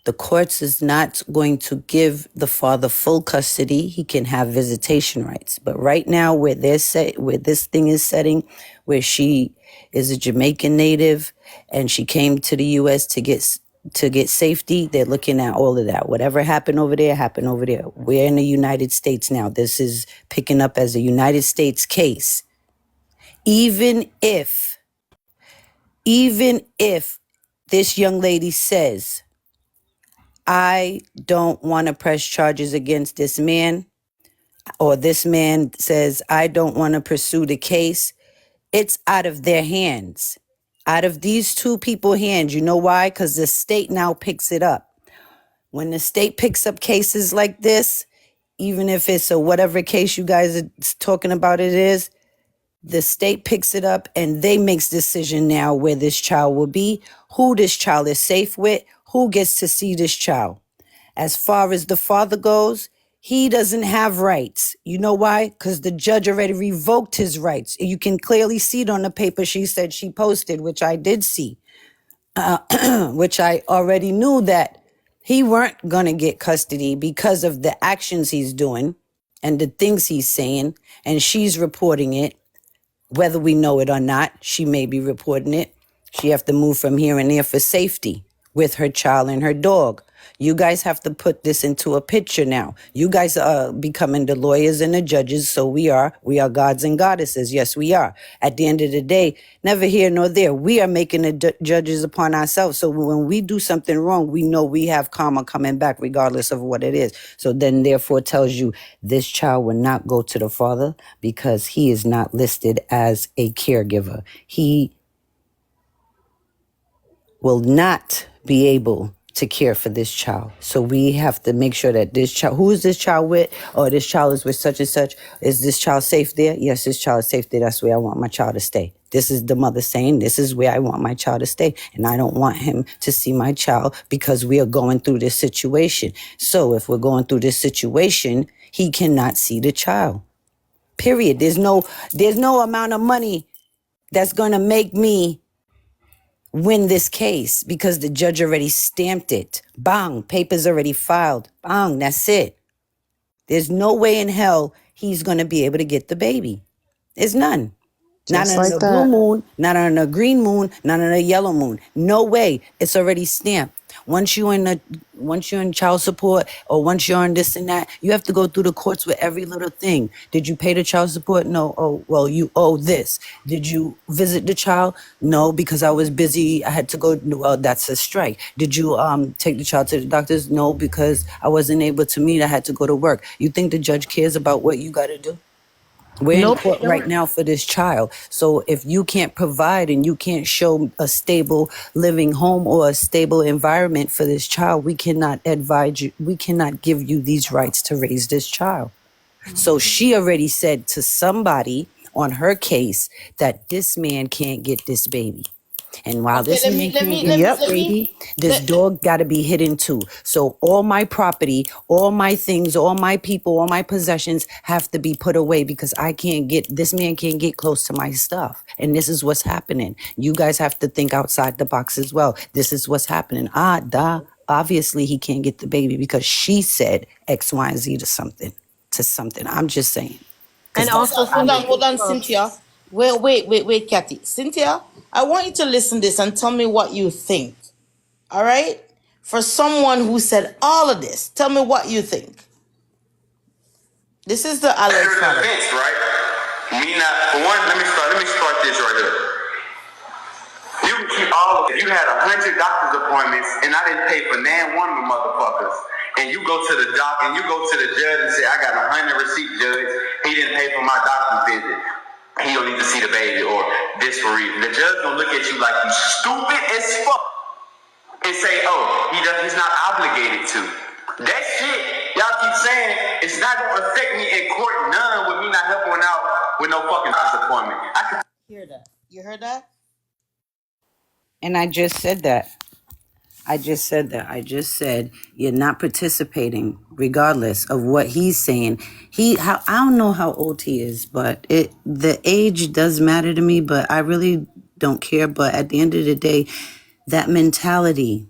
The courts is not going to give the father full custody. He can have visitation rights. But right now, where this thing is setting, where she is a Jamaican native and she came to the U.S. to get safety, they're looking at all of that. Whatever happened over there, happened over there. We're in the United States now. This is picking up as a United States case. Even if this young lady says, I don't want to press charges against this man, or this man says, I don't want to pursue the case, it's out of their hands. Out of these two people's hands. You know why? Because the state now picks it up. When the state picks up cases like this, even if it's a whatever case you guys are talking about it is, the state picks it up and they makes decision now where this child will be, who this child is safe with, who gets to see this child. As far as the father goes, he doesn't have rights. You know why? Because the judge already revoked his rights. You can clearly see it on the paper she said she posted, which I did see, which I already knew that he weren't going to get custody because of the actions he's doing and the things he's saying. And she's reporting it, whether we know it or not. She may be reporting it. She have to move from here and there for safety with her child and her dog. You guys have to put this into a picture now. You guys are becoming the lawyers and the judges, so we are gods and goddesses. Yes, we are. At the end of the day, never here nor there. We are making the judges upon ourselves. So when we do something wrong, we know we have karma coming back regardless of what it is. So then therefore tells you this child will not go to the father because he is not listed as a caregiver. He will not be able to care for this child. So we have to make sure that this child, who is this child with? Or this child is with such and such. Is this child safe there? Yes, this child is safe there. That's where I want my child to stay. This is the mother saying, this is where I want my child to stay. And I don't want him to see my child because we are going through this situation. So if we're going through this situation, he cannot see the child. Period. There's no amount of money that's going to make me win this case because the judge already stamped it. Bang, papers already filed. Bang, that's it. There's no way in hell he's going to be able to get the baby. There's none. Not Just on like a blue that. moon, not on a green moon, not on a yellow moon. No way. It's already stamped. Once you're in child support or once you're on this and that, you have to go through the courts with every little thing. Did you pay the child support? No. Oh, well, you owe this. Did you visit the child? No, because I was busy. I had to go. Well, that's a strike. Did you take the child to the doctors? No, because I wasn't able to meet. I had to go to work. You think the judge cares about what you got to do? We're in Nope. court right now for this child. So if you can't provide and you can't show a stable living home or a stable environment for this child, we cannot advise you. We cannot give you these rights to raise this child. So she already said to somebody on her case that this man can't get this baby. And while Okay, this man can't get Yep. this baby, this dog got to be hidden too. So all my property, all my things, all my people, all my possessions have to be put away because this man can't get close to my stuff. And this is what's happening. You guys have to think outside the box as well. This is what's happening. Obviously he can't get the baby because she said X, Y, and Z to something. I'm just saying. And Because also, Hold on, Cynthia. Wait, Kathy. Cynthia, I want you to listen to this and tell me what you think. All right? For someone who said all of this, tell me what you think. This is the alleged There's father. defense, right? Me not, for one, let me start this right here. You can keep all of it. You had 100 doctor's appointments, and I didn't pay for nan one of the motherfuckers. And you go to the doc, and you go to the judge and say, I got 100 receipts, judge. He didn't pay for my doctor's visit. He don't need to see the baby, or this for reason. The judge gonna look at you like you stupid as fuck and say, oh, he's not obligated to. That shit, y'all keep saying, it's not gonna affect me in court none with me not helping out with no fucking doctor's appointment. I can Hear that? You heard that? And I just said that. I just said you're not participating regardless of what he's saying. I don't know how old he is, but the age does matter to me, but I really don't care. But at the end of the day, that mentality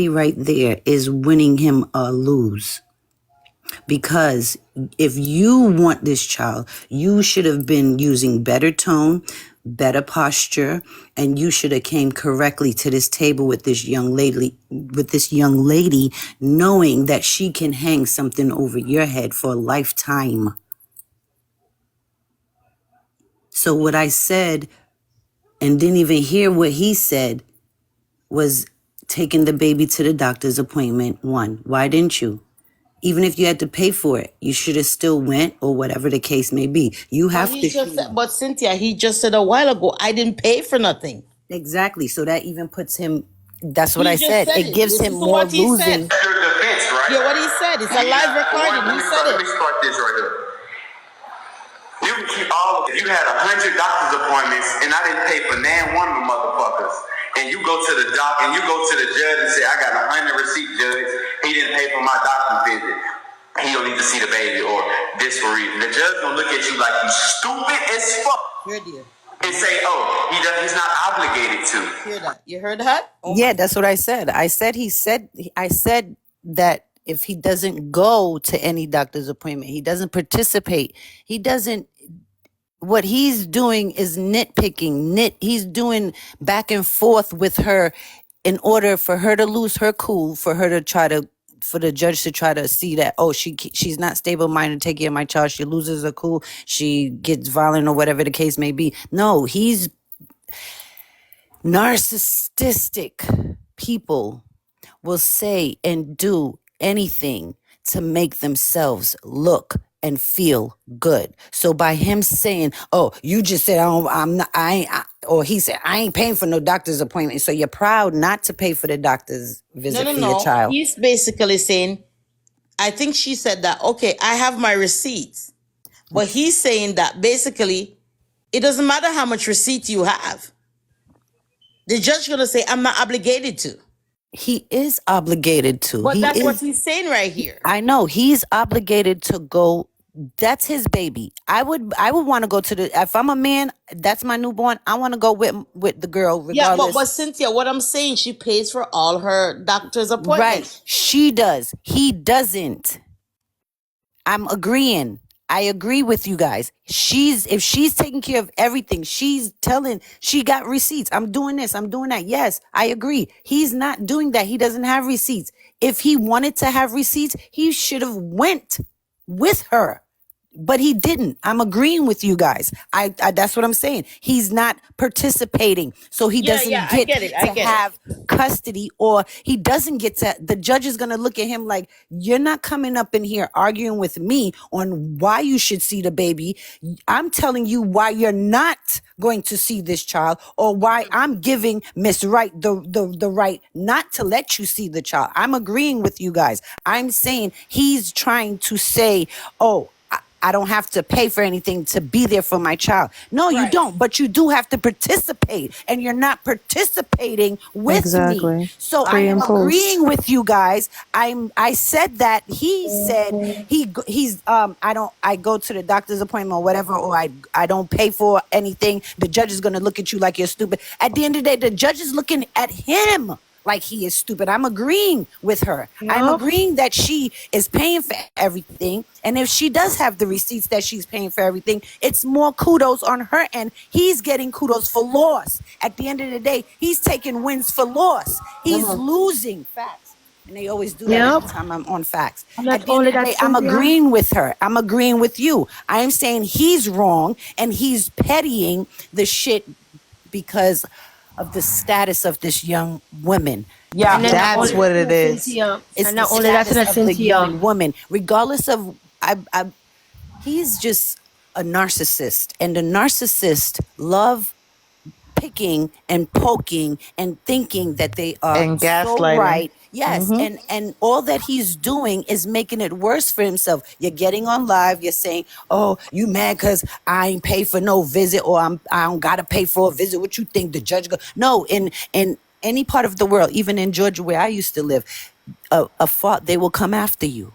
right there is winning him a lose. Because if you want this child, you should have been using better tone, better posture, and you should have came correctly to this table with this young lady, knowing that she can hang something over your head for a lifetime. So what I said and didn't even hear what he said was taking the baby to the doctor's appointment. One, why didn't you? Even if you had to pay for it, you should have still went, or whatever the case may be. You have to. But Cynthia, he just said a while ago, I didn't pay for nothing. Exactly. So that even puts him. That's what I just said. It gives Listen him to more what he losing. said. your defense, right? Yeah, what he said. It's a live recording. He said Let me it. start this right here. You can keep all of it. You had 100 doctor's appointments, and I didn't pay for nan one of the motherfuckers. And you go to the doc, and you go to the judge and say, I got 100 receipts, judge. He didn't pay for my doctor's visit. He don't need to see the baby, or this for reason. The judge gonna look at you like you stupid as fuck. Hear dear. And say, oh, he's not obligated to. Hear that? You heard that? Oh Yeah, that's what I said. I said that if he doesn't go to any doctor's appointment, he doesn't participate. He doesn't. What he's doing is nitpicking. He's doing back and forth with her in order for her to lose her cool, for the judge to try to see that, oh, she's not stable minded to take care of my child, she loses her cool, she gets violent or whatever the case may be. No, he's narcissistic. People will say and do anything to make themselves look and feel good. So by him saying, "Oh, you just said I'm not," or he said, "I ain't paying for no doctor's appointment," so you're proud not to pay for the doctor's visit for your No. child. He's basically saying, I think she said that, okay, I have my receipts. But he's saying that basically, it doesn't matter how much receipt you have. The judge is going to say, I'm not obligated to. He is obligated to. But He that's what is. he's saying right here. I know he's obligated to go. That's his baby. I would want to go to the. If I'm a man, that's my newborn. I want to go with the girl, Yeah, regardless. but Cynthia, what I'm saying, she pays for all her doctor's Right. appointments. She does. He doesn't. I'm agreeing. I agree with you guys. If she's taking care of everything, she got receipts. I'm doing this, I'm doing that. Yes, I agree. He's not doing that. He doesn't have receipts. If he wanted to have receipts, he should have went with her. But he didn't. I'm agreeing with you guys. I that's what I'm saying. He's not participating, so he doesn't I get get it. I to get it. have custody, or he doesn't get to. The judge is gonna look at him like, you're not coming up in here arguing with me on why you should see the baby. I'm telling you why you're not going to see this child, or why I'm giving Miss Wright the right not to let you see the child. I'm agreeing with you guys. I'm saying he's trying to say, oh, I don't have to pay for anything to be there for my child. No, you don't. But you do have to participate, and you're not participating with Exactly. me. So Pre I am and post. agreeing with you guys. I said that he said he's I go to the doctor's appointment or whatever, or I don't pay for anything. The judge is gonna look at you like you're stupid. At the end of the day, the judge is looking at him like he is stupid. I'm agreeing with her. I'm agreeing that she is paying for everything. And if she does have the receipts that she's paying for everything, it's more kudos on her end. He's getting kudos for loss. At the end of the day, he's taking wins for loss. He's losing. Facts. And they always do that every time I'm on facts. And At not the end only of the that, day, I'm Cynthia. agreeing with her. I'm agreeing with you. I am saying he's wrong, and he's pettying the shit because of the status of this young woman. Yeah. And then not That's only what that, it is. Cynthia. It's And the not only that, status of the Cynthia. young woman, regardless of. He's just a narcissist, and the narcissist love picking and poking and thinking that they are And so gaslighting. right. Yes, and all that he's doing is making it worse for himself. You're getting on live, you're saying, "Oh, you mad because I ain't pay for no visit, or I don't gotta pay for a visit. What you think the judge go?" No, in any part of the world, even in Georgia where I used to live, a fault, they will come after you.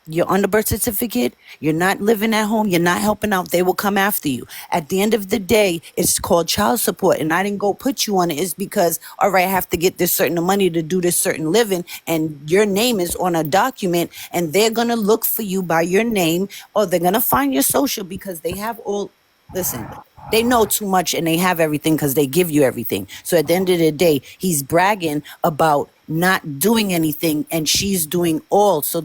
You're on the birth certificate, you're not living at home, you're not helping out, they will come after you. At the end of the day, it's called child support, and I didn't go put you on it. It's because, all right, I have to get this certain money to do this certain living, and your name is on a document, and they're gonna look for you by your name, or they're gonna find your social, because they have all. Listen, they know too much, and they have everything because they give you everything. So at the end of the day, he's bragging about not doing anything, and she's doing all. So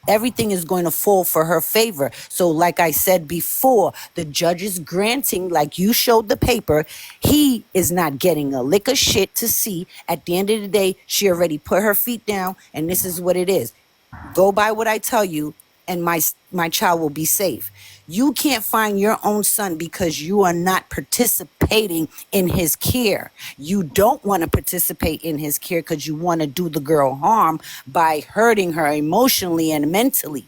everything is going to fall for her favor. So like I said before, the judge is granting, like you showed the paper, he is not getting a lick of shit to see. At the end of the day, she already put her feet down, and this is what it is. Go by what I tell you, and my child will be safe. You can't find your own son because you are not participating in his care. You don't want to participate in his care because you want to do the girl harm by hurting her emotionally and mentally.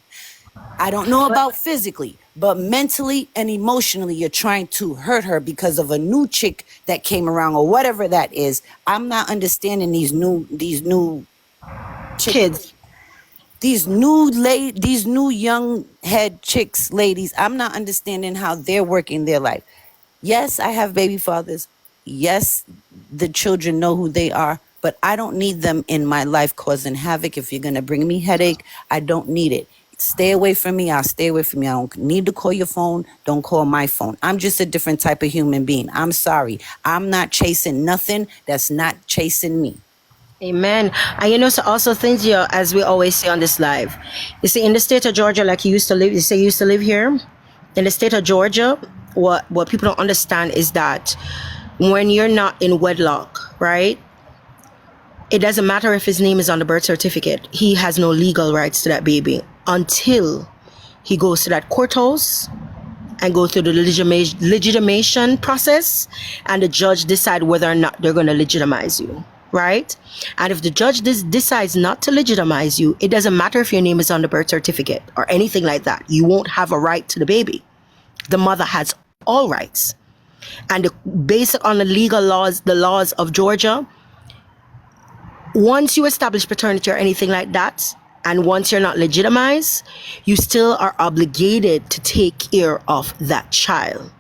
I don't know about physically, but mentally and emotionally, you're trying to hurt her because of a new chick that came around, or whatever that is. I'm not understanding these new Kids. these new young head chicks, ladies. I'm not understanding how they're working their life. Yes, I have baby fathers. Yes, the children know who they are, but I don't need them in my life causing havoc. If you're going to bring me headache, I don't need it. stay away from me. I'll stay away from you. I don't need to call your phone. Don't call my phone. I'm just a different type of human being. I'm sorry. I'm not chasing nothing that's not chasing me. Amen. And you know, so also things here, as we always say on this live, you see, in the state of Georgia, like you used to live, you say you used to live here. In the state of Georgia, what people don't understand is that when you're not in wedlock, right? It doesn't matter if his name is on the birth certificate. He has no legal rights to that baby until he goes to that courthouse and go through the legitimation process, and the judge decide whether or not they're going to legitimize you, right? And if the judge decides not to legitimize you, it doesn't matter if your name is on the birth certificate or anything like that. You won't have a right to the baby. The mother has all rights. And based on the legal laws, the laws of Georgia, once you establish paternity or anything like that, and once you're not legitimized, you still are obligated to take care of that child.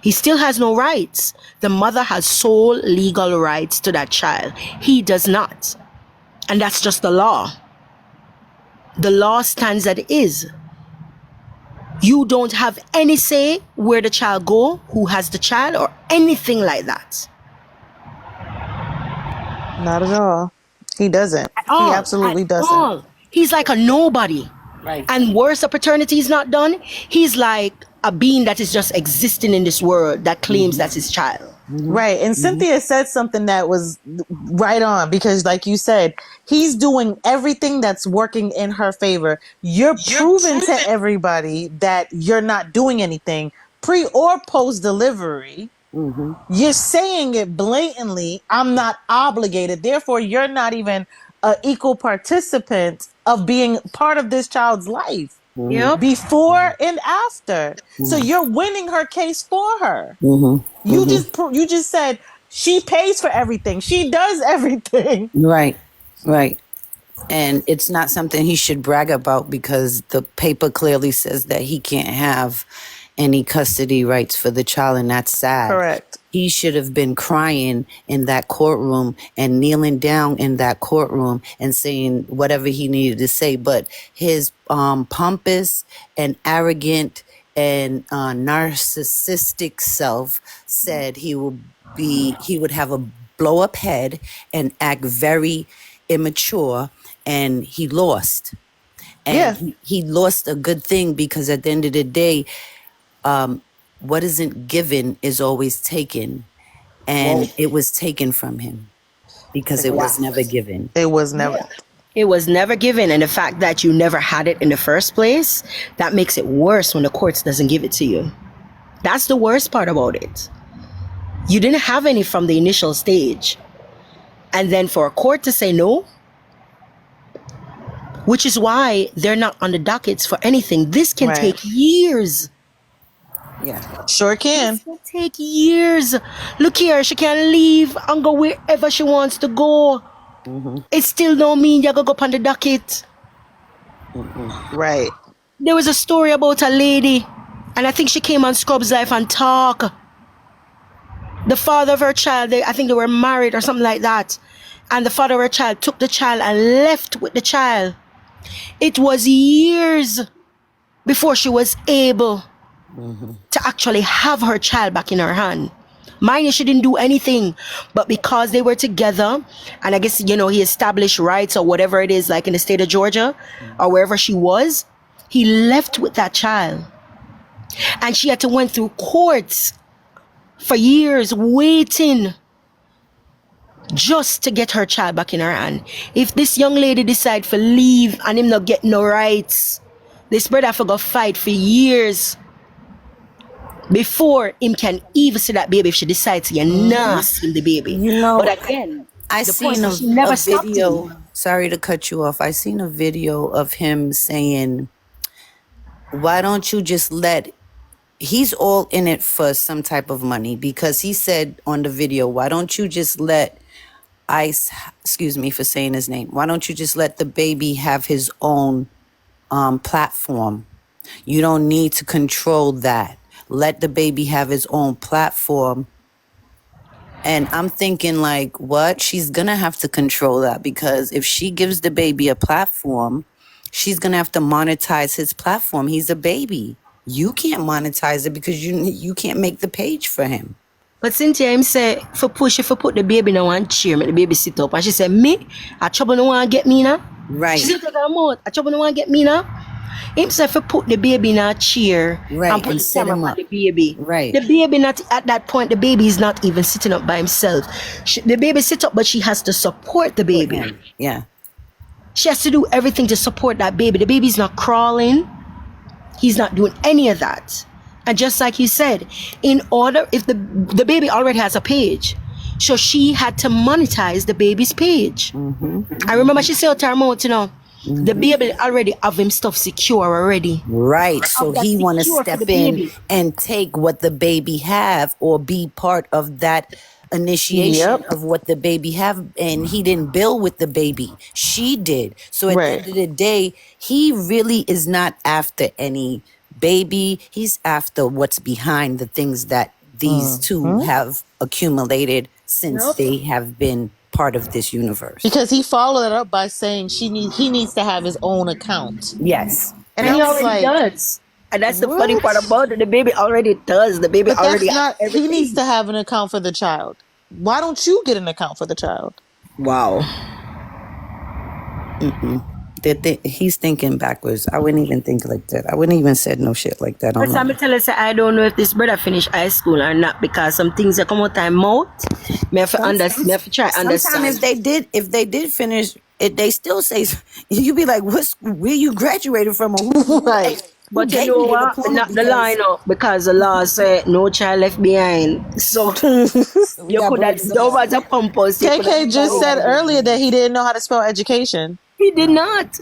He still has no rights. The mother has sole legal rights to that child. He does not. And that's just the law. The law stands as it is. You don't have any say where the child go, who has the child, or anything like that. Not at all. He doesn't. He absolutely doesn't. All. He's like a nobody. Right. And worse, a paternity is not done. He's like a being that is just existing in this world that claims that's his child. Right. And Cynthia said something that was right on, because like you said, he's doing everything that's working in her favor. You're proving to everybody that you're not doing anything pre or post delivery. You're saying it blatantly. I'm not obligated. Therefore, you're not even an equal participant of being part of this child's life. Yep. Before and after. So you're winning her case for her. You just said she pays for everything. She does everything. Right. And it's not something he should brag about, because the paper clearly says that he can't have any custody rights for the child, and that's sad. Correct. He should have been crying in that courtroom and kneeling down in that courtroom and saying whatever he needed to say. But his pompous and arrogant and narcissistic self said he would have a blow up head and act very immature, and he lost. And he lost a good thing, because at the end of the day, what isn't given is always taken, and it was taken from him because it was never given. It was never. It was never given, and the fact that you never had it in the first place, that makes it worse when the courts doesn't give it to you. That's the worst part about it. You didn't have any from the initial stage, and then for a court to say no, which is why they're not on the dockets for anything. This can take years. Yeah, sure can. This can take years. Look here, she can leave and go wherever she wants to go. It still don't mean you're gonna go up on the docket. Right. There was a story about a lady, and I think she came on Scrubs Life and talk. The father of her child, I think they were married or something like that, and the father of her child took the child and left with the child. It was years before she was able to actually have her child back in her hand. Mind you, she didn't do anything, but because they were together, and I guess, you know, he established rights or whatever it is, like in the state of Georgia or wherever she was, he left with that child. And she had to went through courts for years waiting just to get her child back in her hand. If this young lady decide to leave and him not get no rights, this brother have to go fight for years before him can even see that baby if she decides to not see the baby. You know, but again, I seen a video. Sorry to cut you off. I seen a video of him saying, why don't you just let, he's all in it for some type of money, because he said on the video, why don't you just let Ice, excuse me for saying his name, why don't you just let the baby have his own platform? You don't need to control that. Let the baby have his own platform. And I'm thinking, like, what? She's gonna have to control that, because if she gives the baby a platform she's gonna have to monetize his platform. He's a baby. You can't monetize it because you can't make the page for him. But Cynthia, him say, for push, if I put the baby in one chair, make the baby sit up. And she said, me? A trouble no one get me now? Right. She said, take her mouth. A trouble no one get me now? Him say, if I put the baby in a chair Right, and put and the set camera him on up. the baby. Right. The baby not, at that point, the baby is not even sitting up by himself. The baby sit up, but she has to support the baby. Him. Yeah. She has to do everything to support that baby. The baby's not crawling. He's not doing any of that. And just like you said, in order, if the baby already has a page, so she had to monetize the baby's page. I remember she said to her mouth, you know, the baby already have him stuff secure already. Right. So he want to secure for step the in baby. and take what the baby have or be part of that initiation Yep. of what the baby have. And he didn't build with the baby. She did. So at the Right. end of the day, he really is not after any baby. He's after what's behind the things that these two have accumulated since they have been part of this universe. Because he followed it up by saying he needs to have his own account. Yes. And And I he was already like, does. And that's the funny what? part about it. The baby already does. The baby But already that's has not, everything. he needs to have an account for the child. Why don't you get an account for the child? Wow. He's thinking backwards. I wouldn't even think like that. I wouldn't even said no shit like that. But I'm tell us, I don't know if this brother finished high school or not, because some things that come out of mouth, me have to try understand. Sometimes if they did finish it, they still say you be like, where you graduated from, or who Right. But gave you know you the what? diploma? Not the Because line up, because the law said no child left behind. So you got could have breaks done as a pumper. KK just said earlier that he didn't know how to spell education. He did not.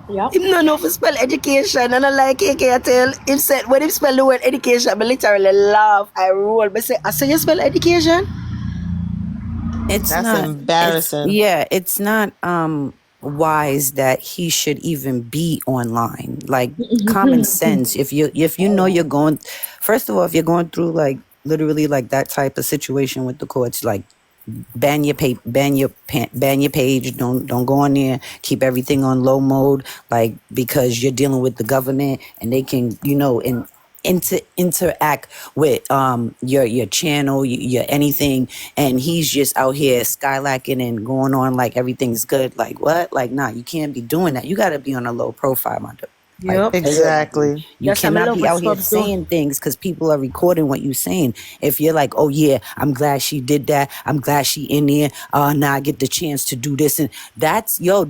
Yeah. Him no know to spell education, and I like KK. I tell him said when he spell the word education, I literally laugh. I roll. But say, I say you spell education. it's That's not embarrassing. it's not wise that he should even be online. Like common sense. If you know you're going, first of all, if you're going through like literally like that type of situation with the courts, like ban your page. Don't go on there. Keep everything on low mode, like, because you're dealing with the government and they can, interact with your channel, your anything, and he's just out here skylacking and going on like everything's good. Like what? Like nah, you can't be doing that. You got to be on a low profile, my dude. Yep. Exactly. You That's how me cannot love be with out here Scrubs, though. saying things because people are recording what you're saying. If you're like, oh yeah, I'm glad she did that. I'm glad she in there. Now I get the chance to do this, and that's you're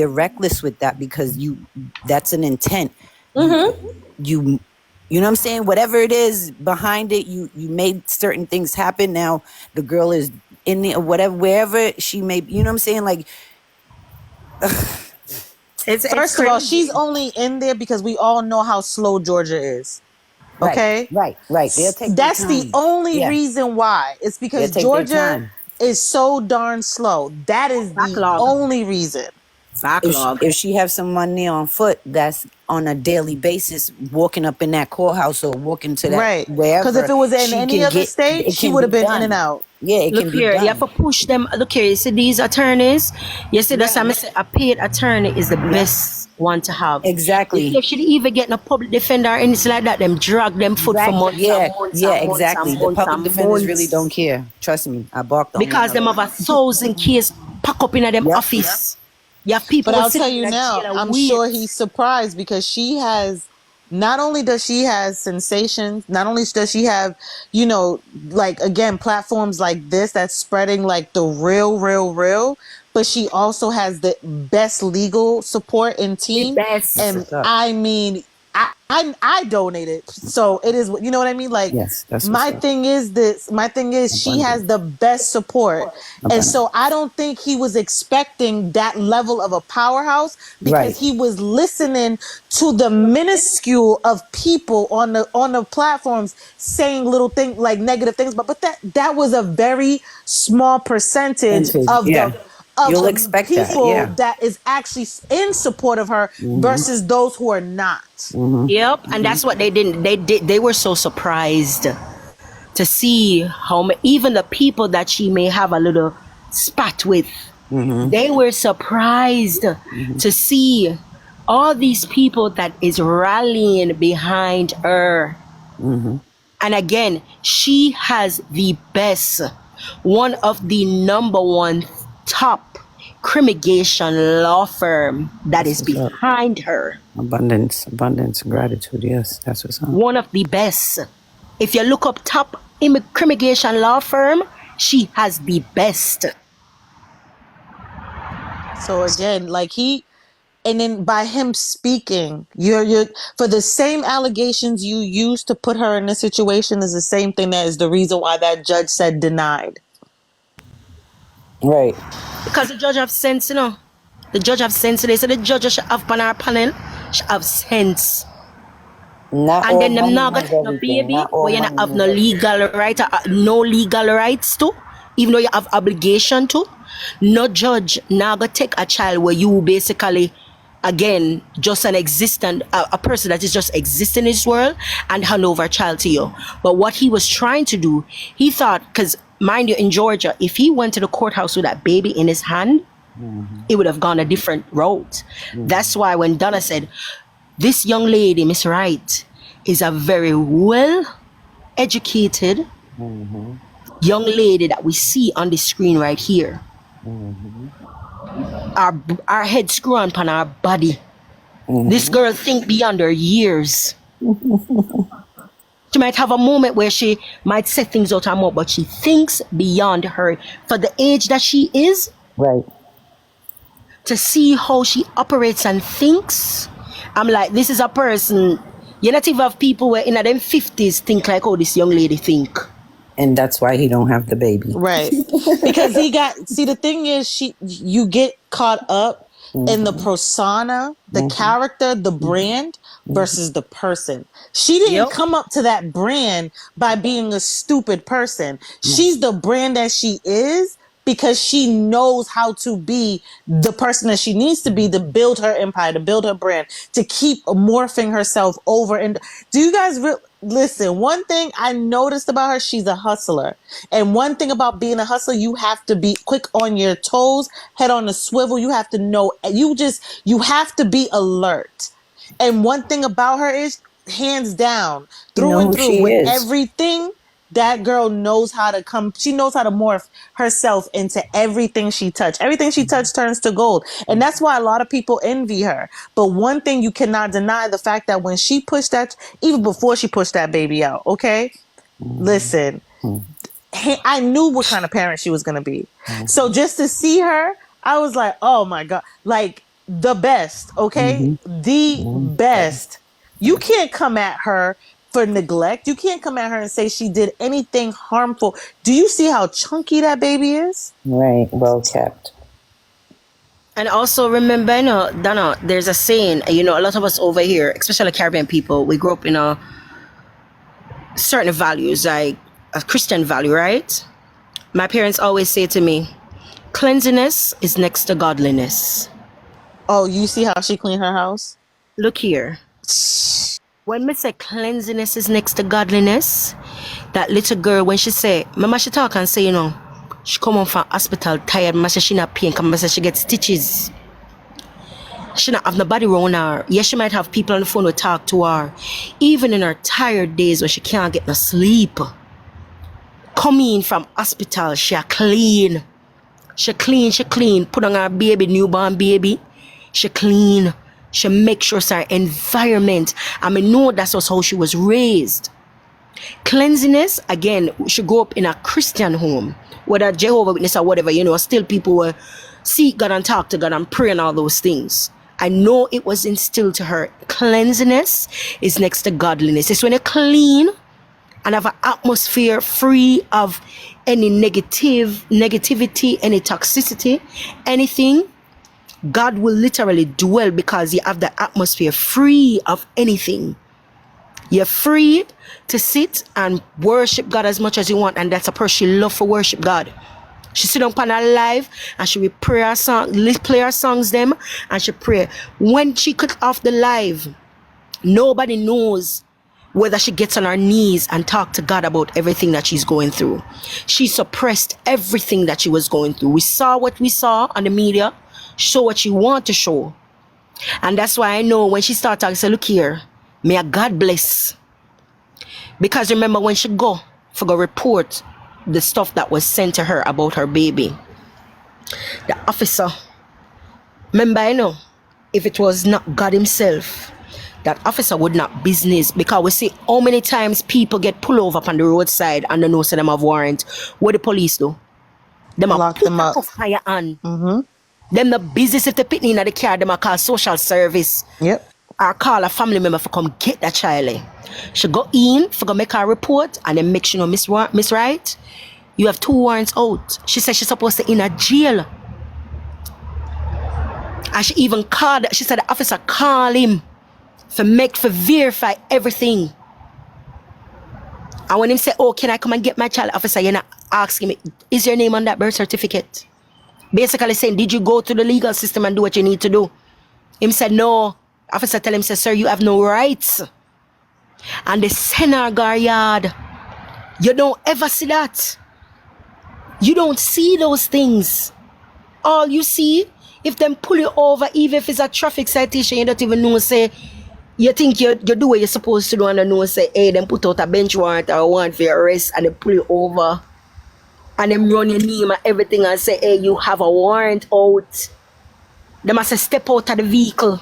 reckless with that because that's an intent. You know what I'm saying? Whatever it is behind it, you made certain things happen. Now the girl is in there, whatever, wherever she may. You know what I'm saying? Like. First of all, she's only in there because we all know how slow Georgia is. Okay? Right. They'll take That's their the time. only reason why. It's because They'll take their Georgia time. is so darn slow. That is the Backlog. only reason. Backlog. If she has someone there on foot that's on a daily basis walking up in that courthouse or walking to that Right. wherever, Because if it was in she any can other get- state, it she can would have be been done. in and out. Yeah, it Look can be here, done. you have to push them. Look here, you see these attorneys. You see that's I say a paid attorney is the best one to have. Exactly. You see, if she even get a public defender or anything like that, them drag them foot for months and months yeah, and months exactly. and The months public and defenders months. really don't care. Trust me, I barked on Because them have 1,000 case pack up in them Yep. office. You have people But I'll sitting tell you in a now, jail and I'm wait. sure he's surprised because she has, not only does she have sensations, not only does she have, like, again, platforms like this that's spreading like the real, but she also has the best legal support and team. best. And what's up. I mean, I donated. So it is, you know what I mean? Like, Yes, that's my what's up. thing is she has the best support. And so I don't think he was expecting that level of a powerhouse because Right. he was listening to the minuscule of people on the platforms saying little things like negative things, but that was a very small percentage of Yeah. You'll the expect that, people yeah. that is actually in support of her versus those who are not. Yep, and that's what they didn't. They were so surprised to see how even the people that she may have a little spat with, they were surprised to see all these people that is rallying behind her. And again, she has the best, one of the number one top cremation law firm that is behind her. Abundance, gratitude. Yes, that's what's up. One of the best. If you look up top cremation law firm, she has the best. So again, like and then by him speaking, you're for the same allegations you used to put her in this situation is the same thing that is the reason why that judge said denied. Right. Because the judge have sense, you know. The judge have sense. They say the judge should have on our panel, should have sense. Not and all then them money not means got no everything. baby, Not all but you money not have means no everything. legal right, no legal rights to, even though you have obligation to. No judge now go take a child where you basically, again, just an existent, a person that is just existing in this world and hand over a child to you. But what he was trying to do, he thought, because mind you, in Georgia, if he went to the courthouse with that baby in his hand, it would have gone a different route. That's why when Donna said, this young lady, Miss Wright, is a very well-educated young lady that we see on the screen right here. Our head screw on our body. This girl think beyond her years. She might have a moment where she might set things out her mouth, but she thinks beyond her. For the age that she is, Right. to see how she operates and thinks, I'm like, this is a person. You not even have people where in them 50s think like how this young lady think. And that's why he don't have the baby. Right. Because the thing is, you get caught up in the persona, the character, the brand versus the person. She didn't come up to that brand by being a stupid person. She's the brand that she is because she knows how to be the person that she needs to be to build her empire, to build her brand, to keep morphing herself over. And do you guys listen? One thing I noticed about her, she's a hustler. And one thing about being a hustler, you have to be quick on your toes, head on the swivel. You have to know, you have to be alert. And one thing about her is, hands down, through and through, with everything, that girl knows how to she knows how to morph herself into everything she touched. Everything she touched turns to gold. And that's why a lot of people envy her. But one thing you cannot deny, the fact that when she pushed that, even before she pushed that baby out, okay? Listen, I knew what kind of parent she was going to be. So just to see her, I was like, oh my God, like the best, okay? The best. You can't come at her for neglect. You can't come at her and say she did anything harmful. Do you see how chunky that baby is? Right, well kept. And also remember, you know, Donna, there's a saying, you know, a lot of us over here, especially Caribbean people, we grew up in a certain values, like a Christian value, right? My parents always say to me, cleanliness is next to godliness. Oh, you see how she cleaned her house? Look here. When me say cleanliness is next to godliness, that little girl, when she say, Mama, she talk and say, you know, she come home from hospital tired, Mama say she not pain, Mama say she get stitches. She not have nobody around her. Yes, she might have people on the phone who talk to her. Even in her tired days when she can't get no sleep. Coming from hospital, she clean. She clean. Put on her baby, newborn baby. She clean. She make sure it's her environment. I mean, know that's also how she was raised. Cleanliness, again, she grew up in a Christian home. Whether Jehovah's Witness or whatever, you know, still people will seek God and talk to God and pray and all those things. I know it was instilled to her. Cleanliness is next to godliness. It's when you're clean and have an atmosphere free of any negativity, any toxicity, anything. God will literally dwell because you have the atmosphere free of anything. You're free to sit and worship God as much as you want, and that's a person she love for worship God. She sit on her live and she will play her songs them, and she pray. When she cut off the live, nobody knows whether she gets on her knees and talk to God about everything that she's going through. She suppressed everything that she was going through. We saw what we saw on the media. Show what she want to show. And that's why I know when she started talking, say, look here, may a God bless. Because remember when she go report the stuff that was sent to her about her baby, the officer, remember, I know, if it was not God himself, that officer would not business, because we see how many times people get pulled over on the roadside and they know say them have warrant. What the police do? Them a Lock put them a up. cuff on your hand. Mm-hmm. Them the business if they put in the car, them a call social service. Yep. Or call a family member for come get that child. She go in for go make her report and then make sure you know Miss Wright, you have 2 warrants out. She said she's supposed to in a jail. And she even called, she said the officer call him for verify everything. And when him say, oh, can I come and get my child? Officer, you're not asking me, is your name on that birth certificate? Basically saying, did you go to the legal system and do what you need to do? Him said, no. Officer tell him, say, sir, you have no rights. And the Senagar yard, you don't ever see that. You don't see those things. All you see, if them pull you over, even if it's a traffic citation, you don't even know, say, you think you do what you're supposed to do and you know, say, hey, them put out a bench warrant or a warrant for your arrest and they pull you over and them run your name and everything and say, hey, you have a warrant out. They must say, step out of the vehicle.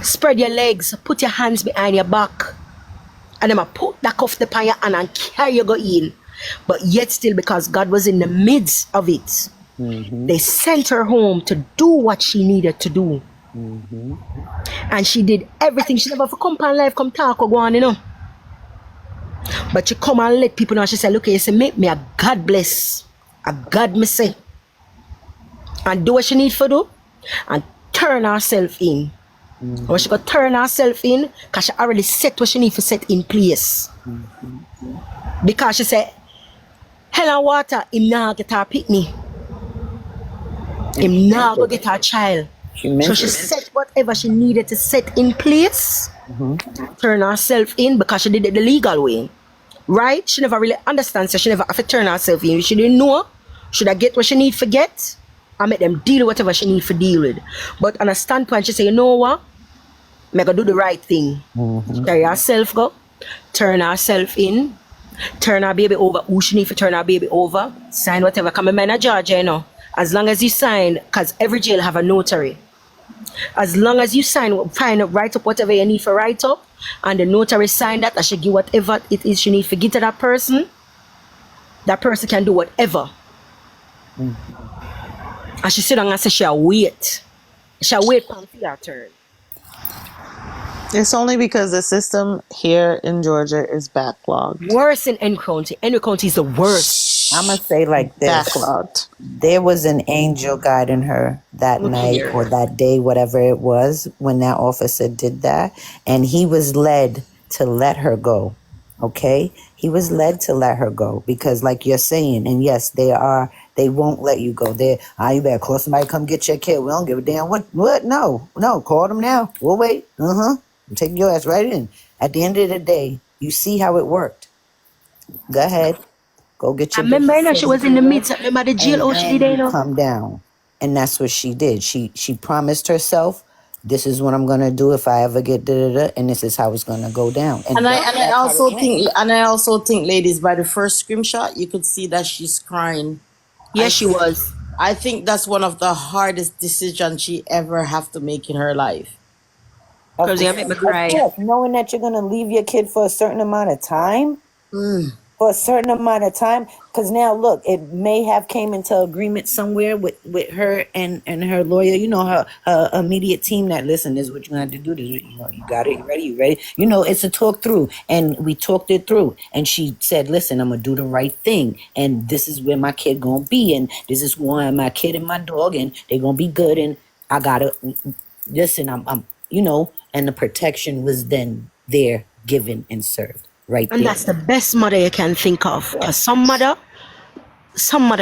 Spread your legs, put your hands behind your back. And them put that cuff upon your hand and carry you go in. But yet still, because God was in the midst of it, they sent her home to do what she needed to do. And she did everything. She never come on live, come talk or go on, you know. But she come and let people know. She said, look, you say, make me a God bless. A God me say. And do what she need for do. And turn herself in. When she got turn herself in, because she already set what she need to set in place. Because she said, hell and water, him now get her pitney. Him now go get her child. So she set whatever she needed to set in place, turn herself in, because she did it the legal way. Right? She never really understands, so she never have to turn herself in. She didn't know. Should I get what she need to get? I make them deal with whatever she need to deal with. But on a standpoint, she say, you know what? I'm going to do the right thing. Carry herself go, turn herself in, turn her baby over, who she need to turn her baby over, sign whatever. Come in a Georgia, you know. As long as you sign, because every jail have a notary. As long as you sign, write up whatever you need for write up, and the notary sign that, I should give whatever it is she need to give to that person can do whatever. And she sit down and say she'll wait. She'll wait for her turn. It's only because the system here in Georgia is backlogged. Worse in N County. N County is the worst. I'm going to say like this. Backlogged. There was an angel guiding her that night or that day, whatever it was, when that officer did that. And he was led to let her go. Okay? He was led to let her go because like you're saying, and yes, they won't let you go. You better call somebody, come get your kid. We don't give a damn. What? No, call them now. We'll wait. I'm taking your ass right in. At the end of the day, you see how it worked. Go ahead. Go get your. I remember, you know, she was in the midst of the jail. Oh, she did, you know. Come down, and that's what she did. She promised herself, "This is what I'm gonna do if I ever get and this is how it's gonna go down." And I also think, ladies, by the first screenshot, you could see that she's crying. Yes, she was. I think that's one of the hardest decisions she ever have to make in her life. Because you make me cry. Yes, knowing that you're gonna leave your kid for a certain amount of time. For a certain amount of time, because now look, it may have came into agreement somewhere with her and her lawyer, you know, her immediate team that listen, this is what you're gonna have to do, this, you know, you got it, you ready, you know, it's a talk through, and we talked it through, and she said, listen, I'm gonna do the right thing, and this is where my kid gonna be, and this is why my kid and my dog, and they're gonna be good, and I gotta listen, I'm you know, and the protection was then there given and served. Right and there. That's the best mother you can think of. Because some mother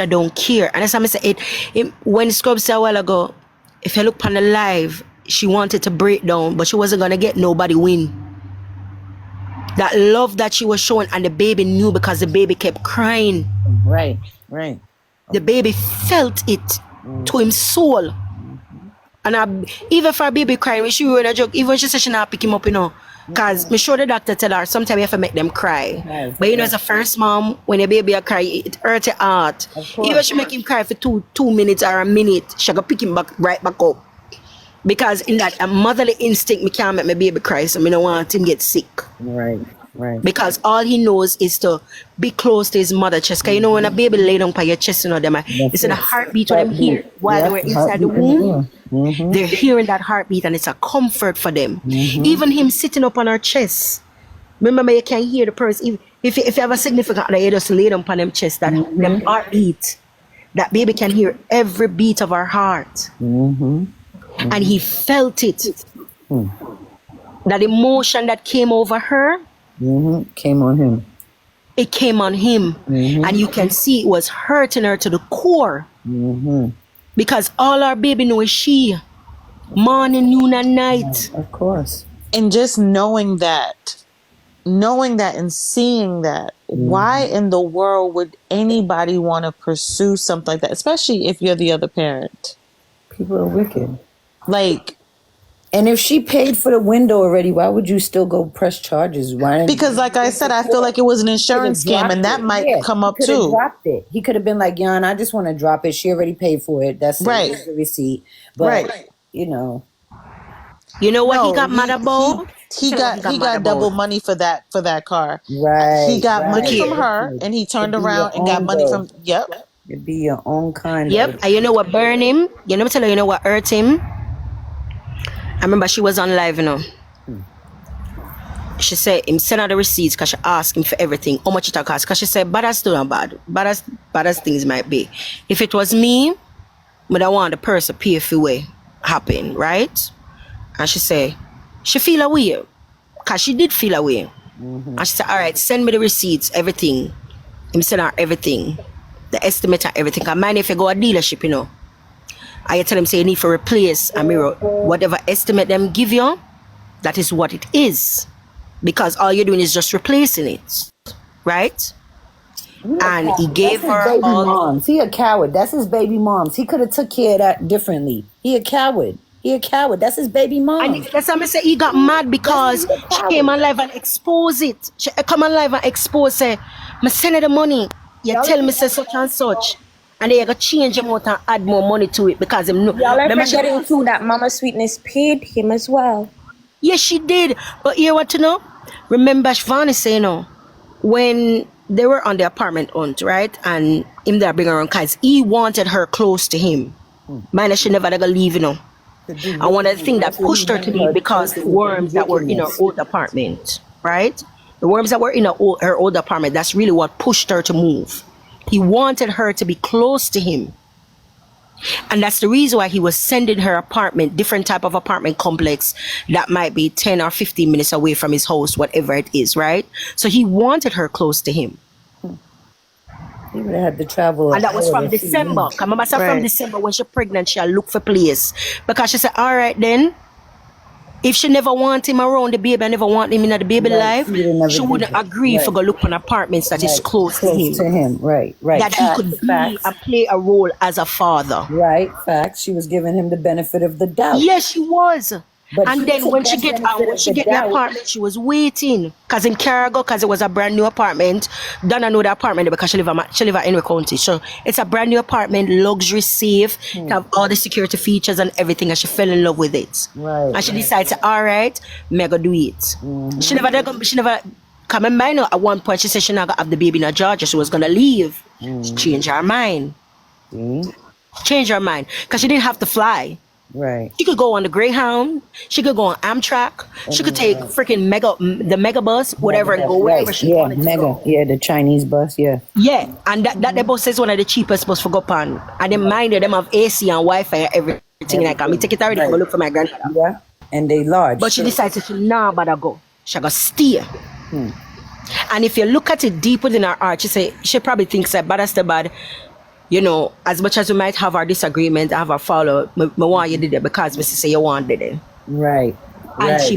don't care. And as I said, when Scrub said a while ago, if you look on the live, she wanted to break down, but she wasn't going to get nobody win. That love that she was showing, and the baby knew because the baby kept crying. Right. The baby felt it to his soul. And even for a baby crying, when she were in a joke, even when she said she not pick him up, because me sure the doctor tell her sometimes you have to make them cry. Right. But as a first mom, when a baby a cry, it hurts your heart. Even she make him cry for two minutes or a minute, she go pick him right back up. Because in that a motherly instinct, me can't make my baby cry, so me don't want him get sick. Right. Because all he knows is to be close to his mother chest. Because when a baby lay down by your chest, it's in a heartbeat when them hear while they were inside the womb. They're hearing that heartbeat, and it's a comfort for them. Even him sitting up on her chest. Remember, you can hear the person. If you have a significant other, you just lay down on them chest, that them heartbeat. That baby can hear every beat of her heart. And he felt it. That emotion that came over her, came on him. It came on him. And you can see it was hurting her to the core. Because all our baby knew is she. Morning, noon, and night. Of course. And just knowing that and seeing that, why in the world would anybody want to pursue something like that, especially if you're the other parent? People are wicked. Like, and if she paid for the window already, why would you still go press charges? Why? Because like I said, I feel like it was an insurance scam, and that might come up too. Dropped it. He could have been like, Jan, I just want to drop it. She already paid for it. That's right. The receipt. But you know what he got mad about? He got double money for that car. Right. He got money from her, and he turned around and got money from. Yep. It'd be your own kind. Yep. And you know what burned him? You know what hurt him? I remember she was on live, She said him send her the receipts because she asked him for everything, how much it cost. Because she said, bad as still not bad. Bad as things might be. If it was me, but I want the person pay for way happen, right? And she said, she feel away. Because she did feel away. And she said, all right, send me the receipts, everything. Him send her everything. The estimate and everything. And mind if you go a dealership, I tell them say you need to replace a mirror. Whatever estimate them give you, that is what it is. Because all you're doing is just replacing it. Right? And he gave her baby all moms. He a coward. That's his baby moms. He could have took care of that differently. He a coward. That's his baby mom. And that's why I say he got mad because she came on live and expose it. She come on live and expose say, I send her the money. You tell me say such and such. And they got change him out and add more money to it because him know. Y'all are forgetting too that Mama Sweetness paid him as well. Yes, she did. But you want to know? Remember Shivani saying, when they were on the apartment hunt, right? And him there bring her on because he wanted her close to him. Mind that she never gonna leave, And one of the things that pushed her to leave because the worms that were in her old apartment, right? The worms that were in her old apartment, that's really what pushed her to move. He wanted her to be close to him. And that's the reason why he was sending her apartment, different type of apartment complex that might be 10 or 15 minutes away from his house, whatever it is, right? So he wanted her close to him. He would have had to travel. And that was from December. I remember from December when she pregnant, she look for place. Because she said, all right then, if she never want him around the baby, I never want him in the baby life, she wouldn't agree for go look for apartments that is close to him. Right. That he could be and play a role as a father. Right, facts. She was giving him the benefit of the doubt. Yes, she was. But and then when she get the apartment, she was waiting. Because in Cargo, because it was a brand new apartment. Donna know the apartment because she live in Henry County. So it's a brand new apartment, luxury, safe, to have all the security features and everything. And she fell in love with it. Right. And she decided, all right, mega do it. She never come in mind. At one point, she said she not gonna have the baby in Georgia. She was gonna leave. She changed her mind. Changed her mind because she didn't have to fly. Right. She could go on the Greyhound. She could go on Amtrak. She could take freaking the mega bus, whatever, and go wherever she wanted to go. Yeah, the Chinese bus, yeah. Yeah, and that the bus is one of the cheapest bus for go on. And then mind you, them have AC and Wi-Fi and everything like that. Me take it already to go look for my grandfather. Yeah, and they large. But she decided to nah bother go. She got stay. And if you look at it deep within her heart, she probably thinks that that's the bad. As much as we might have our disagreement, have our follow, me want you did it because we say you wanted it. Right. And she